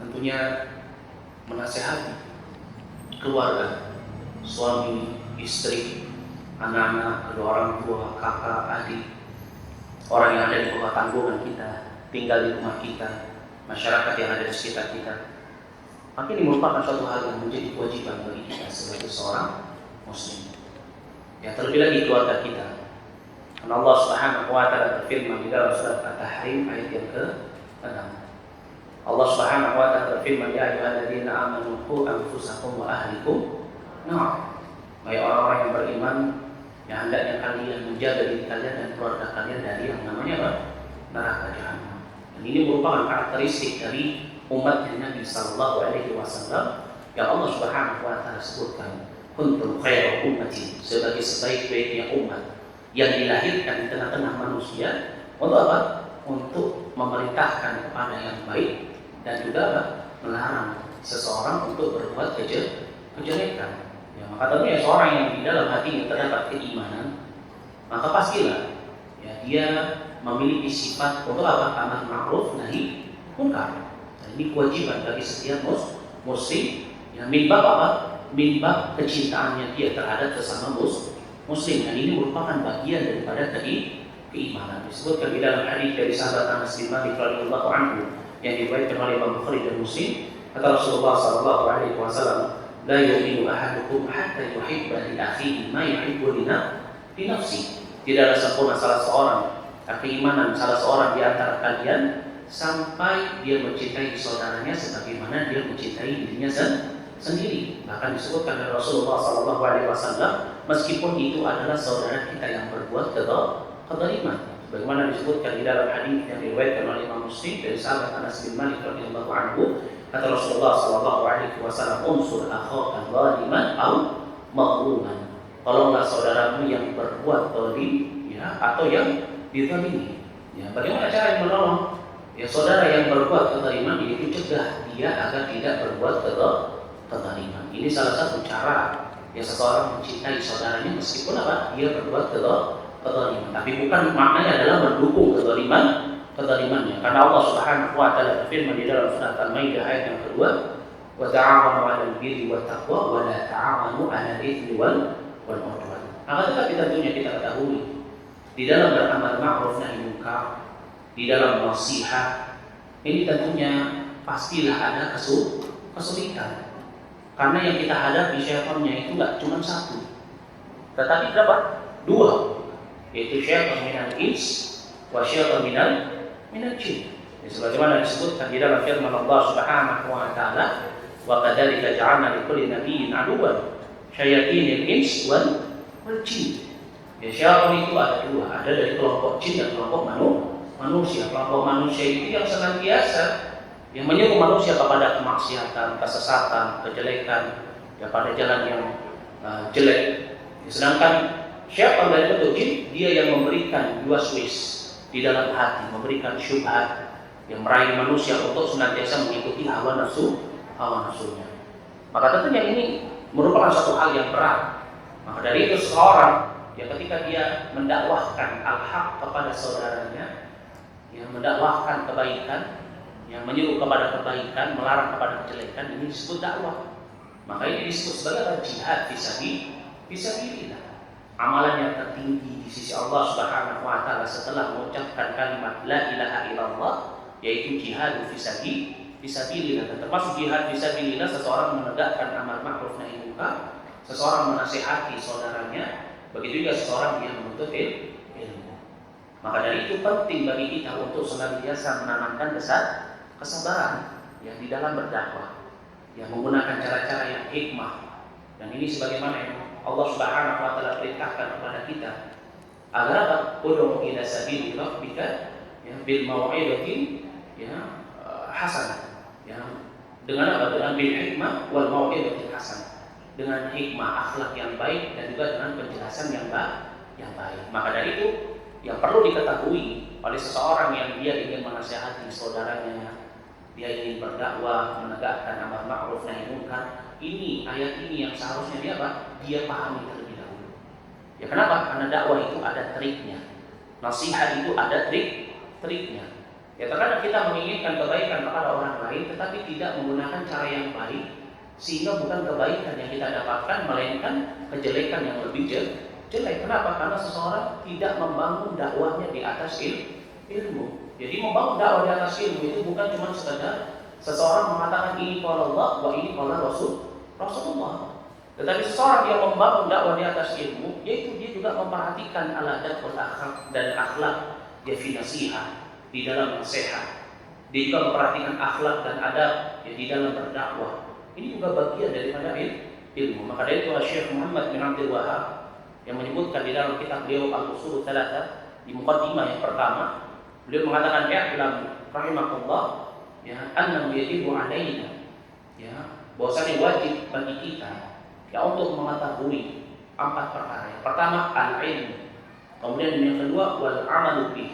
tentunya menasehati keluarga, suami, istri, anak-anak, kedua orang tua, kakak, adik, orang yang ada di bawah tanggungan kita, tinggal di rumah kita, masyarakat yang ada di sekitar kita. Maka ini merupakan suatu hal yang menjadi kewajiban bagi kita sebagai seorang muslim. Ya, terlebih lagi keluarga kita. Karena Allah Subhanahu wa taala berfirman di dalam surat At-Tahrim ayat yang ke-6. Allah Subhanahu wa taala berfirman, "Ya ayyuhalladzina amanu qu anfusakum wa ahlikum nar." Wahai orang-orang yang beriman, yang hendaknya kalian menjaga diri kalian dan keluarga kalian dari yang namanya apa? Neraka jahanam. Dan ini merupakan karakteristik dari umat Nabi sallallahu alaihi wasallam yang Allah Subhanahu wa taala sebutkan, "Kuntum khairu ummati," sebagai sebaik-baiknya umat yang dilahirkan di tengah-tengah manusia untuk apa? Untuk memerintahkan kepada yang baik dan juga apa? Melarang seseorang untuk berbuat kejelekan. Ya, maka tentunya seorang yang di dalam hatinya terdapat keimanan, maka pastilah ya, dia memiliki sifat untuk apa? Amar ma'ruf nahi munkar. Nah, ini kewajiban bagi setiap muslim yang minbab apa? Minbab kecintaannya dia terhadap sesama muslim, dan ini merupakan bagian daripada keimanan. Disebutkan di dalam hadis dari sahabat Anas bin Malik radhiyallahu anhu yang diriwayatkan oleh Imam Bukhari dan Muslim, kata Rasulullah sallallahu alaihi wasallam, "La yu'minu ahadukum hatta yuhibba li akhihi ma yuhibbu li nafsihi." Tidak ada sempurna salah seorang keimanan salah seorang di antara kalian sampai dia mencintai saudaranya sebagaimana dia mencintai dirinya sendiri. Bahkan disebutkan oleh Rasulullah sallallahu alaihi wasallam, meskipun itu adalah saudara kita yang berbuat kezaliman. Bagaimana disebutkan di dalam hadis yang diriwayatkan oleh Imam Muslim dari sahabat Anas bin Malik radhiyallahu anhu, kata Rasulullah sallallahu alaihi wasallam, "Unsur akhaka zaliman aw mazluman." Tolonglah saudaramu yang berbuat zalim ya atau yang dizalimi. Ya, bagaimana cara yang menolong? Ya, saudara yang berbuat kezaliman itu cegah dia agar tidak berbuat kezaliman. Ini salah satu cara ya seseorang mencintai saudaranya meskipun apa? Dia berbuat kezaliman. Tapi bukan maknanya adalah mendukung kezalimannya. Karena Allah Subhanahu wa taala berfirman di dalam surat Al-Maidah ayat yang kedua, "Wa ta'awanu 'alal birri wat taqwa wa la ta'awanu 'alal itsmi wal 'udwan." Akan tetapi tentunya kita ketahui di dalam beramal ma'ruf nahi munkar, di dalam nasihat, ini tentunya pastilah ada kesulitan. Karena yang kita hadapi syaitannya itu enggak cuma satu, tetapi berapa? Dua, yaitu syaitan minal ins wa syaitan minal jin. Sebagaimana disebutkan di dalam firman Allah Subhanahu wa taala, "Wa kadzalika ja'alna likulli nabiyyin aduwwan syayatinil ins wal jin." Ya, syaitan itu ada dua, ada dari kelompok jin dan kelompok manusia. Kelompok manusia itu yang senantiasa yang menyuruh manusia kepada kemaksiatan, kesesatan, kejelekan, ya pada jalan yang jelek. Sedangkan syaitan dari bentuk jin, dia yang memberikan waswis di dalam hati, memberikan syubhat yang meraih manusia untuk senantiasa mengikuti hawa nafsunya. Maka tentunya ini merupakan satu hal yang berat. Maka dari itu seorang ya ketika dia mendakwahkan al-haq kepada saudaranya, yang mendakwahkan kebaikan, yang menyuruh kepada kebaikan, melarang kepada kejelekan, ini disebut dakwah. Maka ini disebut sebagai jihad fisabilillah. Amalan yang tertinggi di sisi Allah Subhanahu wa taala setelah mengucapkan kalimat la ilaha illallah, yaitu jihad fisabilillah. Dan termasuk jihad fisabilillah seseorang menegakkan amar ma'ruf nahi munkar, seseorang menasihati saudaranya, begitu juga seseorang yang menuntut ilmu. Maka dari itu penting bagi kita untuk senantiasa menanamkan kesabaran yang di dalam berdakwah, yang menggunakan cara-cara yang hikmah. Dan ini sebagaimana yang Allah Subhanahu wa taala perintahkan kepada kita agar apa? Ud'u ila sabili rabbika ya bil mau'izati ya hasanah. Ya, dengan apa? Dengan bil hikmah wal mau'izati hasanah. Dengan hikmah akhlak yang baik dan juga dengan penjelasan yang baik. Maka dari itu yang perlu diketahui oleh seseorang yang dia ingin menasihati saudaranya, dia ingin berdakwah, menegakkan amar ma'ruf nahi munkar, ini ayat ini yang seharusnya dia apa? Dia pahami terlebih dahulu. Ya kenapa? Karena dakwah itu ada triknya. Nasihat itu ada triknya. Ya terkadang kita menginginkan kebaikan kepada orang lain tetapi tidak menggunakan cara yang baik, sehingga bukan kebaikan yang kita dapatkan melainkan kejelekan yang lebih jelek. Kenapa? Karena seseorang tidak membangun dakwahnya di atas ilmu. Jadi membangun dakwah di atas ilmu itu bukan cuma sekedar seseorang mengatakan ini qala Allah wa ini qala Rasulullah. Tetapi seseorang yang membangun dakwah di atas ilmu, yaitu dia juga memperhatikan al-adab wal akhlak dan akhlak dia fi nasihat, di dalam nasihat. Dia juga memperhatikan akhlak dan adab ya di dalam berdakwah. Ini juga bagian daripada ilmu. Maka dari itu Syekh Muhammad bin Abdul Wahhab yang menyebutkan di dalam kitab beliau Al-Ushul Tsalatsa di muqaddimah yang pertama, beliau mengatakan i'lam rahimakumullah ya annahu yajibu alaina ya bahwasanya wajib bagi kita ya untuk mengetahui 4 perkara. Yang pertama al-ilm, kemudian yang kedua wal amalu bih,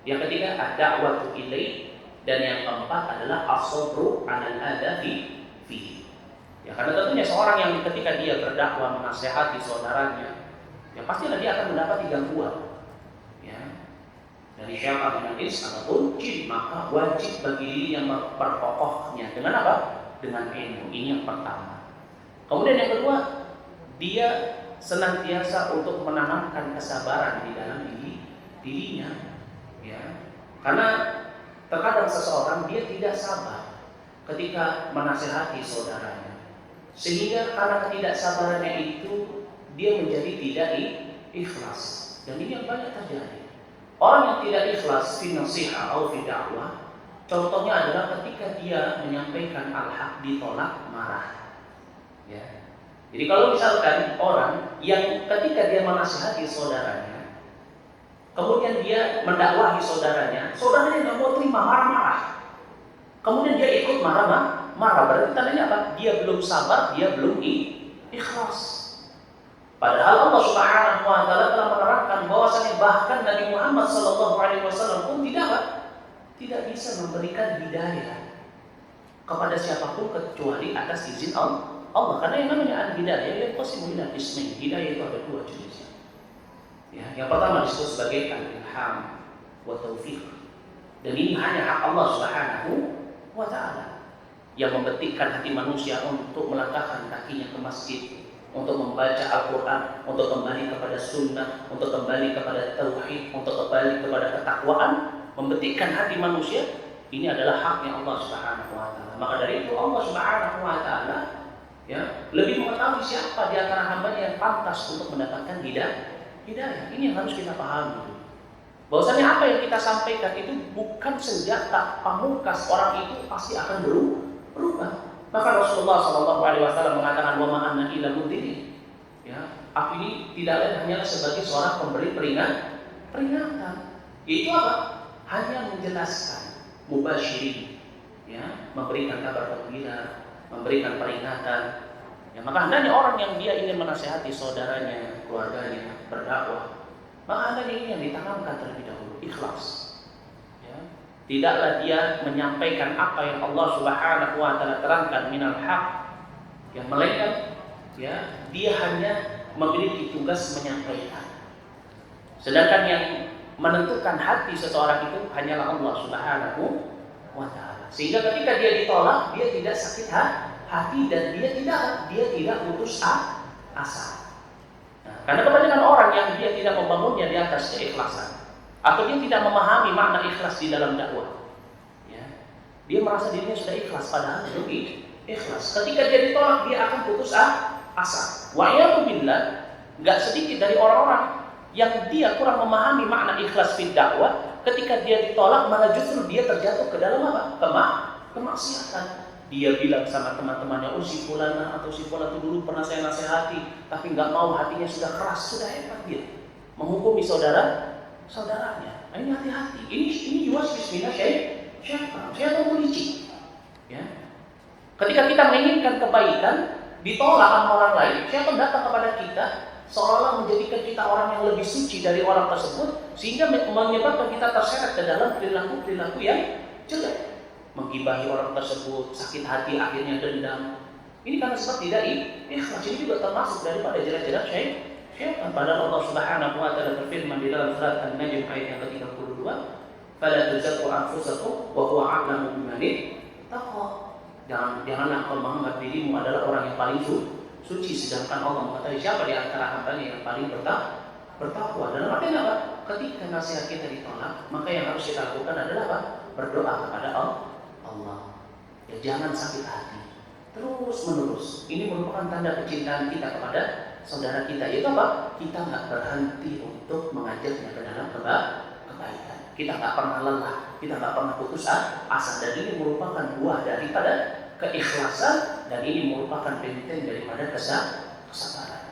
yang ketiga ad-da'watu ilaih, dan yang keempat adalah as-sabru 'alal adabi fihi. Ya karena tentunya seorang yang ketika dia berdakwah menasihati saudaranya, ya pastilah dia akan mendapati gangguan. Ya. Dari syaitan dengan ins ataupun jin, maka wajib bagi diri yang memperkokohnya dengan apa? Dengan ilmu. Ini yang pertama. Kemudian yang kedua, dia senantiasa untuk menanamkan kesabaran di dalam dirinya. Ya. Karena terkadang seseorang dia tidak sabar ketika menasihati saudaranya. Sehingga karena ketidaksabarannya itu dia menjadi tidak ikhlas. Dan ini yang banyak terjadi. Orang yang tidak ikhlas fi nasiha atau fi dakwah, contohnya adalah ketika dia menyampaikan al-haq ditolak marah. Ya. Jadi kalau misalkan orang yang ketika dia menasihati saudaranya, kemudian dia mendakwahi saudaranya nggak mau terima, marah-marah. Kemudian dia ikut marah, berarti tandanya apa? Dia belum sabar, dia belum ikhlas. Padahal Allah Subhanahu wa taala telah menerangkan bahwasanya bahkan Nabi Muhammad SAW pun tidak bisa memberikan hidayah kepada siapapun kecuali atas izin Allah. Karena yang namanya al-hidayah yang pasti mulia ismi. Hidayah itu ada 2 jenisnya. Ya, yang pertama disebut sebagai al-ilham wa taufiq. Dan ini hanya hak Allah Subhanahu wa taala yang membetikkan hati manusia untuk melangkahkan kakinya ke masjid, untuk membaca Al-Quran, untuk kembali kepada sunnah, untuk kembali kepada tauhid, untuk kembali kepada ketakwaan, membetikkan hati manusia. Ini adalah haknya Allah Subhanahu wa taala. Maka dari itu Allah Subhanahu wa taala ya lebih mengetahui siapa di antara hamba-Nya yang pantas untuk mendapatkan hidayah. Ini yang harus kita pahami. Bahwasanya apa yang kita sampaikan itu bukan senjata pamungkas orang itu pasti akan berubah. Maka Rasulullah SAW mengatakan wa ma anna illa mudhirin. Ya, aku ini tidak lain hanyalah sebagai seorang pemberi peringatan. Itu apa? Hanya menjelaskan, mubasyirin, ya, memberikan kabar gembira, memberikan peringatan. Ya, maka hendaknya orang yang dia ingin menasihati saudaranya, keluarganya, berdakwah, maka hendaknya ini yang ditanamkan terlebih dahulu, ikhlas. Tidaklah dia menyampaikan apa yang Allah Subhanahu wa taala terangkan minal haq, yang melainkan ya dia hanya memiliki tugas menyampaikan. Sedangkan yang menentukan hati seseorang itu hanyalah Allah Subhanahu wa taala. Sehingga ketika dia ditolak, dia tidak sakit hati dan dia tidak putus asa. Nah, karena kebanyakan orang yang dia tidak membangunnya di atas keikhlasan, atau dia tidak memahami makna ikhlas di dalam dakwah. Ya. Dia merasa dirinya sudah ikhlas padahal belum ikhlas. Ketika dia ditolak, dia akan putus asa. Wa billah, enggak sedikit dari orang-orang yang dia kurang memahami makna ikhlas fi dakwah, ketika dia ditolak malah justru dia terjatuh ke dalam apa? Kemaksiatan. Dia bilang sama teman-temannya, si fulana atau si fulana itu dulu pernah saya nasihati, tapi enggak mau, hatinya sudah keras, sudah hebat dia menghukumi saudaranya. Ini hati-hati. Ini juga bismillah syaitan licik. Ya. Ketika kita menginginkan kebaikan, ditolak sama orang lain, syaitan datang kepada kita seolah-olah menjadikan kita orang yang lebih suci dari orang tersebut, sehingga menyebabkan kita terseret ke dalam perilaku yang jelek. Menggibahi orang tersebut, sakit hati, akhirnya dendam. Ini karena sebab tidak ikhlas. Ini juga termasuk daripada jelas-jelas syaitan. Padahal Allah Subhanahu wa taala berfirman di dalam surat An-Najm ayat yang ke-32, "Fala tuzakku anfusakum wa huwa a'lamu biman ittaqa." Janganlah kau menganggap dirimu adalah orang yang paling suci, sedangkan Allah mengetahui siapa di antara hamba-Nya yang paling bertakwa. Dan artinya apa? Ketika nasihat kita ditolak, maka yang harus kita lakukan adalah apa? Berdoa kepada Allah. Ya, jangan sakit hati. terus menerus. Ini merupakan tanda kecintaan kita kepada saudara kita. Yaitu apa? Kita nggak berhenti untuk mengajaknya ke dalam kebaikan. Kita nggak pernah lelah, kita nggak pernah putus asa. Dan ini merupakan buah daripada keikhlasan, dan ini merupakan penting daripada kesabaran.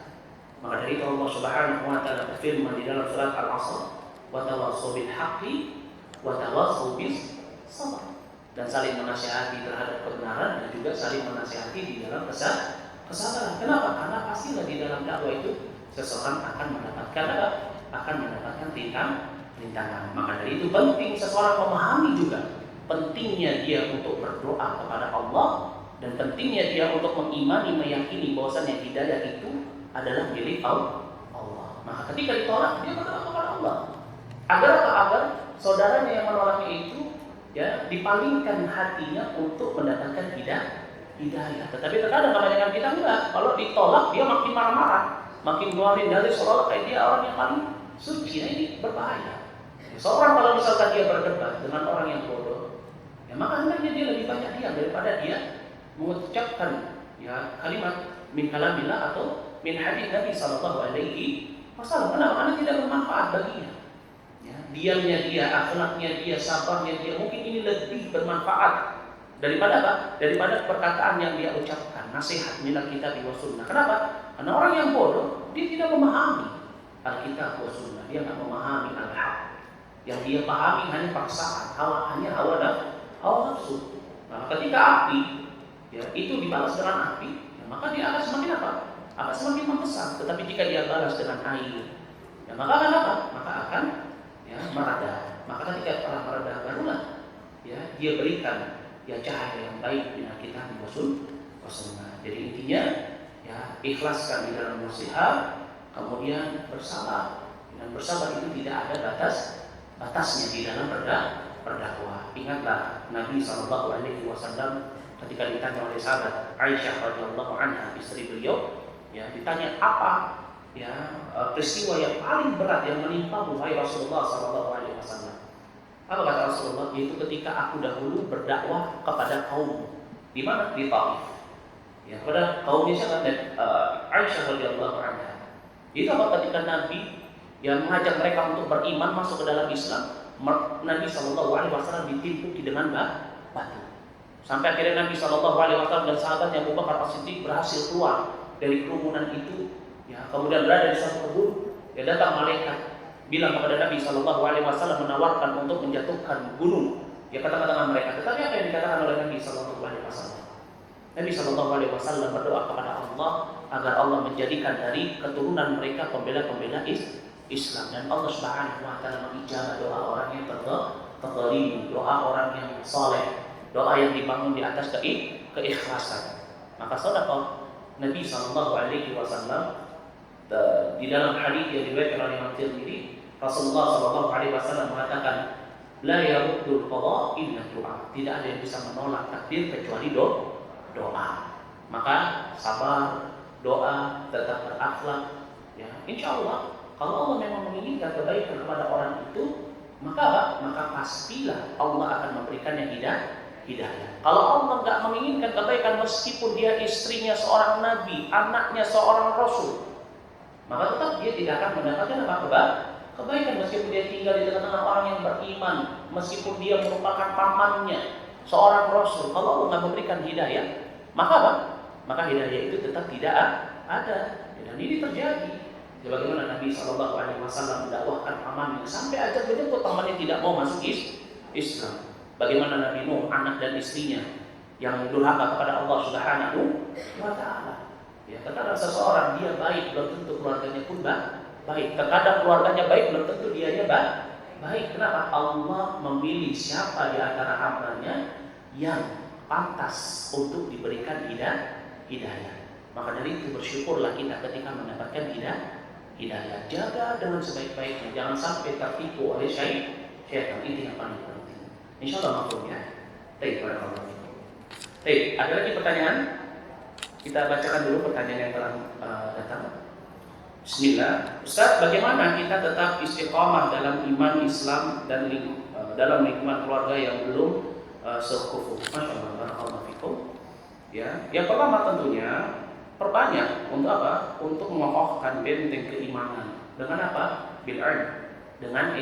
Maka dari itu Allah Subhanahu wa taala berfirman di dalam surat Al-Asr, "Wa tawassaw bil haqqi wa tawassaw bis sabr." Dan saling menasihati terhadap kebenaran dan juga saling menasihati di dalam kesabaran. Kenapa? Karena pastilah di dalam dakwah itu seseorang akan mendapatkan apa? Akan mendapatkan rintangan. Maka dari itu penting seseorang memahami juga pentingnya dia untuk berdoa kepada Allah, dan pentingnya dia untuk mengimani, meyakini bahwasanya hidayah itu adalah milik Allah. Maka ketika ditolak, dia berdoa kepada Allah. Agar apa? Agar saudaranya yang menolaknya itu dipalingkan hatinya untuk mendapatkan hidayah. Tetapi terkadang kebanyakan kita enggak. Kalau ditolak, dia makin marah-marah, makin ngeluarin dalil seolah kayak dia orang yang paling suci. Nah, ini berbahaya. Seorang kalau misalkan dia berdebat dengan orang yang bodoh, maka hendaknya dia lebih banyak diam daripada dia mengucapkan kalimat min kalamillah atau min hadis Nabi sallallahu alaihi wasallam. Karena tidak bermanfaat baginya. Diamnya dia, akhlaknya dia, sabarnya dia, mungkin ini lebih bermanfaat daripada apa? Daripada perkataan yang dia ucapkan, nasihat minal kitab wa sunnah. Kenapa? Karena orang yang bodoh, dia tidak memahami Alkitab wa sunnah, dia tidak memahami al-haq. Yang dia pahami hanya paksaan, hanya hawa nafsu. Nah, ketika api itu dibalas dengan api, maka dia akan semakin apa? Akan semakin membesar. Tetapi jika dia balas dengan air, maka akan apa? Maka akan merada. Maka ketika telah merada, barulah dia berikan cahaya yang baik dengan kita di sunnah. Jadi intinya ikhlaskan di dalam nasihat, kemudian bersabar. Dan bersabar itu tidak ada batasnya di dalam berdakwah. Ingatlah Nabi SAW ketika ditanya oleh sahabat Aisyah radhiyallahu anha, istri beliau, ditanya apa peristiwa yang paling berat yang menimpa wahai Rasulullah SAW. Apa kata Rasulullah? Yaitu ketika aku dahulu berdakwah kepada kaum di mana? Di Taif. Kepada kaumnya siapa? Aisyah radhiyallahu anha. Itu apa? Ketika Nabi yang mengajak mereka untuk beriman masuk ke dalam Islam, Nabi SAW ditimpuki dengan batu. Sampai akhirnya Nabi SAW dan sahabatnya Abu Bakar As-Siddiq berhasil keluar dari kerumunan itu. Kemudian berada di suatu kebun, datang malaikat bilang kepada Nabi SAW menawarkan untuk menjatuhkan gunung ke tengah-tengah mereka. Tetapi apa yang dikatakan oleh Nabi SAW? Nabi SAW berdoa kepada Allah agar Allah menjadikan dari keturunan mereka pembela-pembela Islam, dan Allah Subhanahu wa taala mengijabah doa orang yang terzalim, doa orang yang saleh, doa yang dibangun di atas keikhlasan. Maka sedekah Nabi SAW di dalam hadis yang diriwayatkan oleh Imam Tirmidzi, Rasulullah SAW mengatakan, la yaruddul qada illa du'a. Tidak ada yang bisa menolak takdir kecuali doa. Maka sabar, doa, tetap berakhlak. Insya Allah, kalau Allah memang menginginkan kebaikan kepada orang itu, maka pastilah Allah akan memberikannya hidayah. Kalau Allah nggak menginginkan kebaikan, meskipun dia istrinya seorang nabi, anaknya seorang rasul, maka tetap dia tidak akan mendapatkan kebaikan meskipun dia tinggal di tengah-tengah orang yang beriman, meskipun dia merupakan pamannya seorang rasul. Kalau Allah nggak memberikan hidayah, maka hidayah itu tetap tidak ada. Dan ini terjadi. Sebagaimana Nabi SAW mendakwahkan pamannya sampai ajak menyebut pamannya tidak mau masuk Islam. Bagaimana Nabi Nuh, anak dan istrinya yang durhaka kepada Allah Subhanahu wa taala. Terkadang seseorang dia baik, belum tentu keluarganya pun baik. Terkadang keluarganya baik, belum tentu dianya baik. Kenapa? Allah memilih siapa di antara hambanya yang pantas untuk diberikan hidayah. Maka dari itu bersyukurlah kita ketika mendapatkan hidayah. Jaga dengan sebaik-baiknya, jangan sampai tertipu oleh syaitan. Ini yang paling penting. Insyaallah maklum ya. Baik, ada lagi pertanyaan? Kita bacakan dulu pertanyaan yang telah datang. Bismillah. Ustaz, bagaimana kita tetap istiqamah dalam iman Islam dan dalam lingkungan keluarga yang belum sekufu? Masya Allah, barakallahu fikum. Ya, yang pertama tentunya perbanyak untuk apa? Untuk mengokohkan benteng keimanan. Dengan apa? Bil ilm, dengan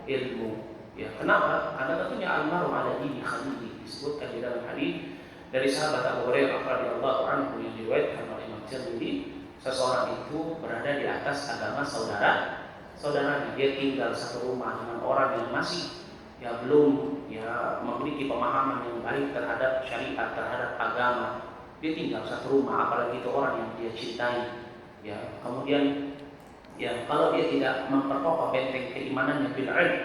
ilmu. Ya, kenapa? Karena tentunya almaru ala dini khalili, disebutkan di dalam hadis dari sahabat Abu Hurairah radhiyallahu anhu yang diriwayatkan oleh Imam Tirmidzi, seseorang itu berada di atas agama saudaranya. Dia tinggal satu rumah dengan orang yang masih belum memiliki pemahaman yang baik terhadap syariat, terhadap agama. Dia tinggal satu rumah, apalagi itu orang yang dia cintai. Ya, kemudian kalau dia tidak memperkokoh benteng keimanannya bil ilm,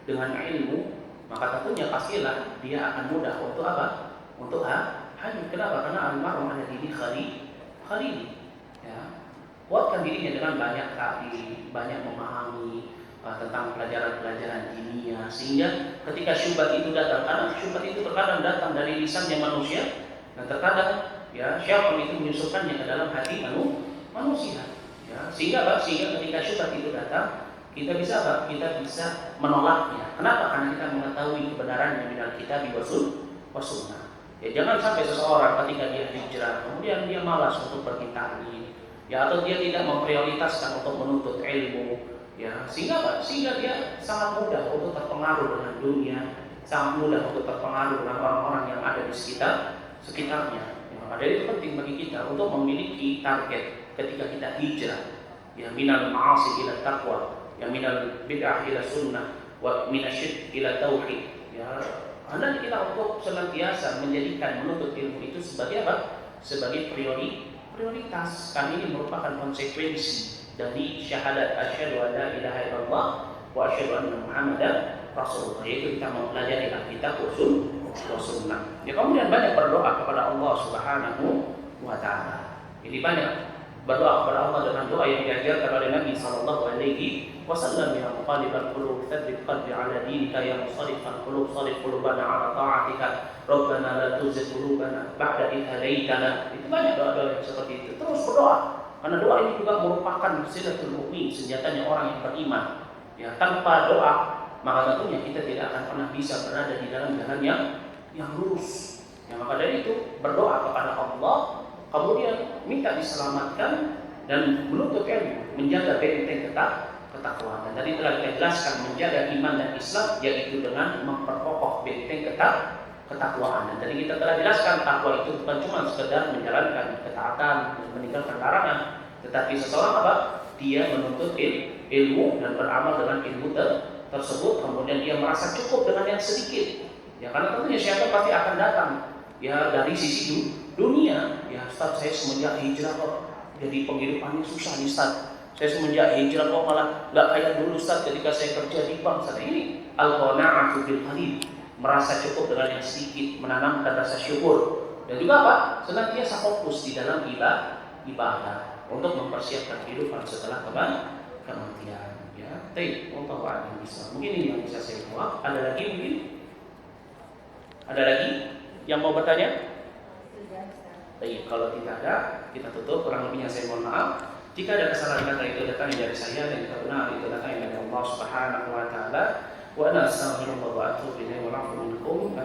dengan ilmu, maka tentunya pastilah dia akan mudah untuk apa? Untuk hanyut. Kenapa? Karena almarhum ada diri khalili. Ya, kuatkan dirinya dengan banyak taklim, banyak memahami tentang pelajaran-pelajaran diniyah, sehingga ketika syubhat itu datang, karena syubhat itu terkadang datang dari lisannya manusia, dan terkadang syaitan itu menyusukannya ke dalam hati manusia. Ya, sehingga ketika syubhat itu datang, kita bisa apa? Kita bisa menolaknya. Kenapa? Karena kita mengetahui kebenarannya minal kitab wa sunnah. Ya, jangan sampai seseorang ketika dia hijrah, kemudian dia malas untuk pergi taklim, atau dia tidak memprioritaskan untuk menuntut ilmu, sehingga dia sangat mudah untuk terpengaruh dengan dunia, sangat mudah untuk terpengaruh dengan orang-orang yang ada di sekitarnya. Maka dari itu penting bagi kita untuk memiliki target ketika kita hijrah, minal ma'asi ila taqwa, minal bid'ah ila sunnah, wa minasyirik ila tauhid. Anda kita untuk senantiasa menjadikan menuntut ilmu itu sebagai apa? Sebagai prioritas. Karena ini merupakan konsekuensi dari syahadat asyhadu an la ilaha illallah wa asyhadu anna muhammadan rasulullah, yaitu kita mempelajari Alkitab wa sunnah. Kemudian banyak berdoa kepada Allah Subhanahu wa taala. Jadi banyak berdoa kepada Allah dengan doa yang diajarkan oleh Nabi sallallahu alaihi wasallam, ya muqallibal qulub tsabbit qalbi ala dinika, ya musarrifal qulub sarrif qulubana ala ta'atika, rabbana la tuzigh qulubana ba'da idh hadaitana. Itu banyak doa-doa yang seperti itu. Terus berdoa, karena doa ini juga merupakan silatul mukmin, senjatanya orang yang beriman. Tanpa doa, maka tentunya kita tidak akan pernah bisa berada di dalam jalan yang lurus. Maka dari itu berdoa kepada Allah, kemudian minta diselamatkan dan menuntut ilmu, menjaga benteng ketakwaan. Dan tadi telah kita jelaskan menjaga iman dan Islam, yaitu dengan memperkokoh benteng ketakwaan. Dan tadi kita telah jelaskan takwa itu bukan cuma sekedar menjalankan ketaatan dan meninggalkan larangan, tetapi seseorang apa? Dia menuntut ilmu dan beramal dengan ilmu tersebut, kemudian dia merasa cukup dengan yang sedikit. Karena tentunya syaitan pasti akan datang dari sisi dunia. Ustaz, saya semenjak hijrah kok jadi penghidupannya susah nih Ustaz. Saya semenjak hijrah kok malah nggak kayak dulu Ustaz ketika saya kerja di bank. Ini al-qana'atu bil qalil, merasa cukup dengan yang sedikit, menanamkan rasa syukur, dan juga apa? Senantiasa fokus di dalam ibadah untuk mempersiapkan kehidupan setelah kematian. Baik, wallahu a'lam bishawab. Mungkin ini yang bisa saya jawab. Ada lagi mungkin? Ada lagi yang mau bertanya? Baik, kalau tidak ada, kita tutup. Kurang lebihnya saya mohon maaf. Jika ada kesalahan kata itu datang dari saya, dan jika benar itu datang dari Allah Subhanahu wa taala. Wa ana astaghfirullah wa atubu ilaihi wa a'udzu minkum.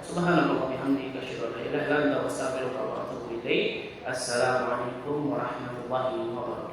Subhanallah wa bihamdihi asyhadu an la ilaha illa anta astaghfiruka wa atubu ilaik. Assalamualaikum warahmatullahi wabarakatuh.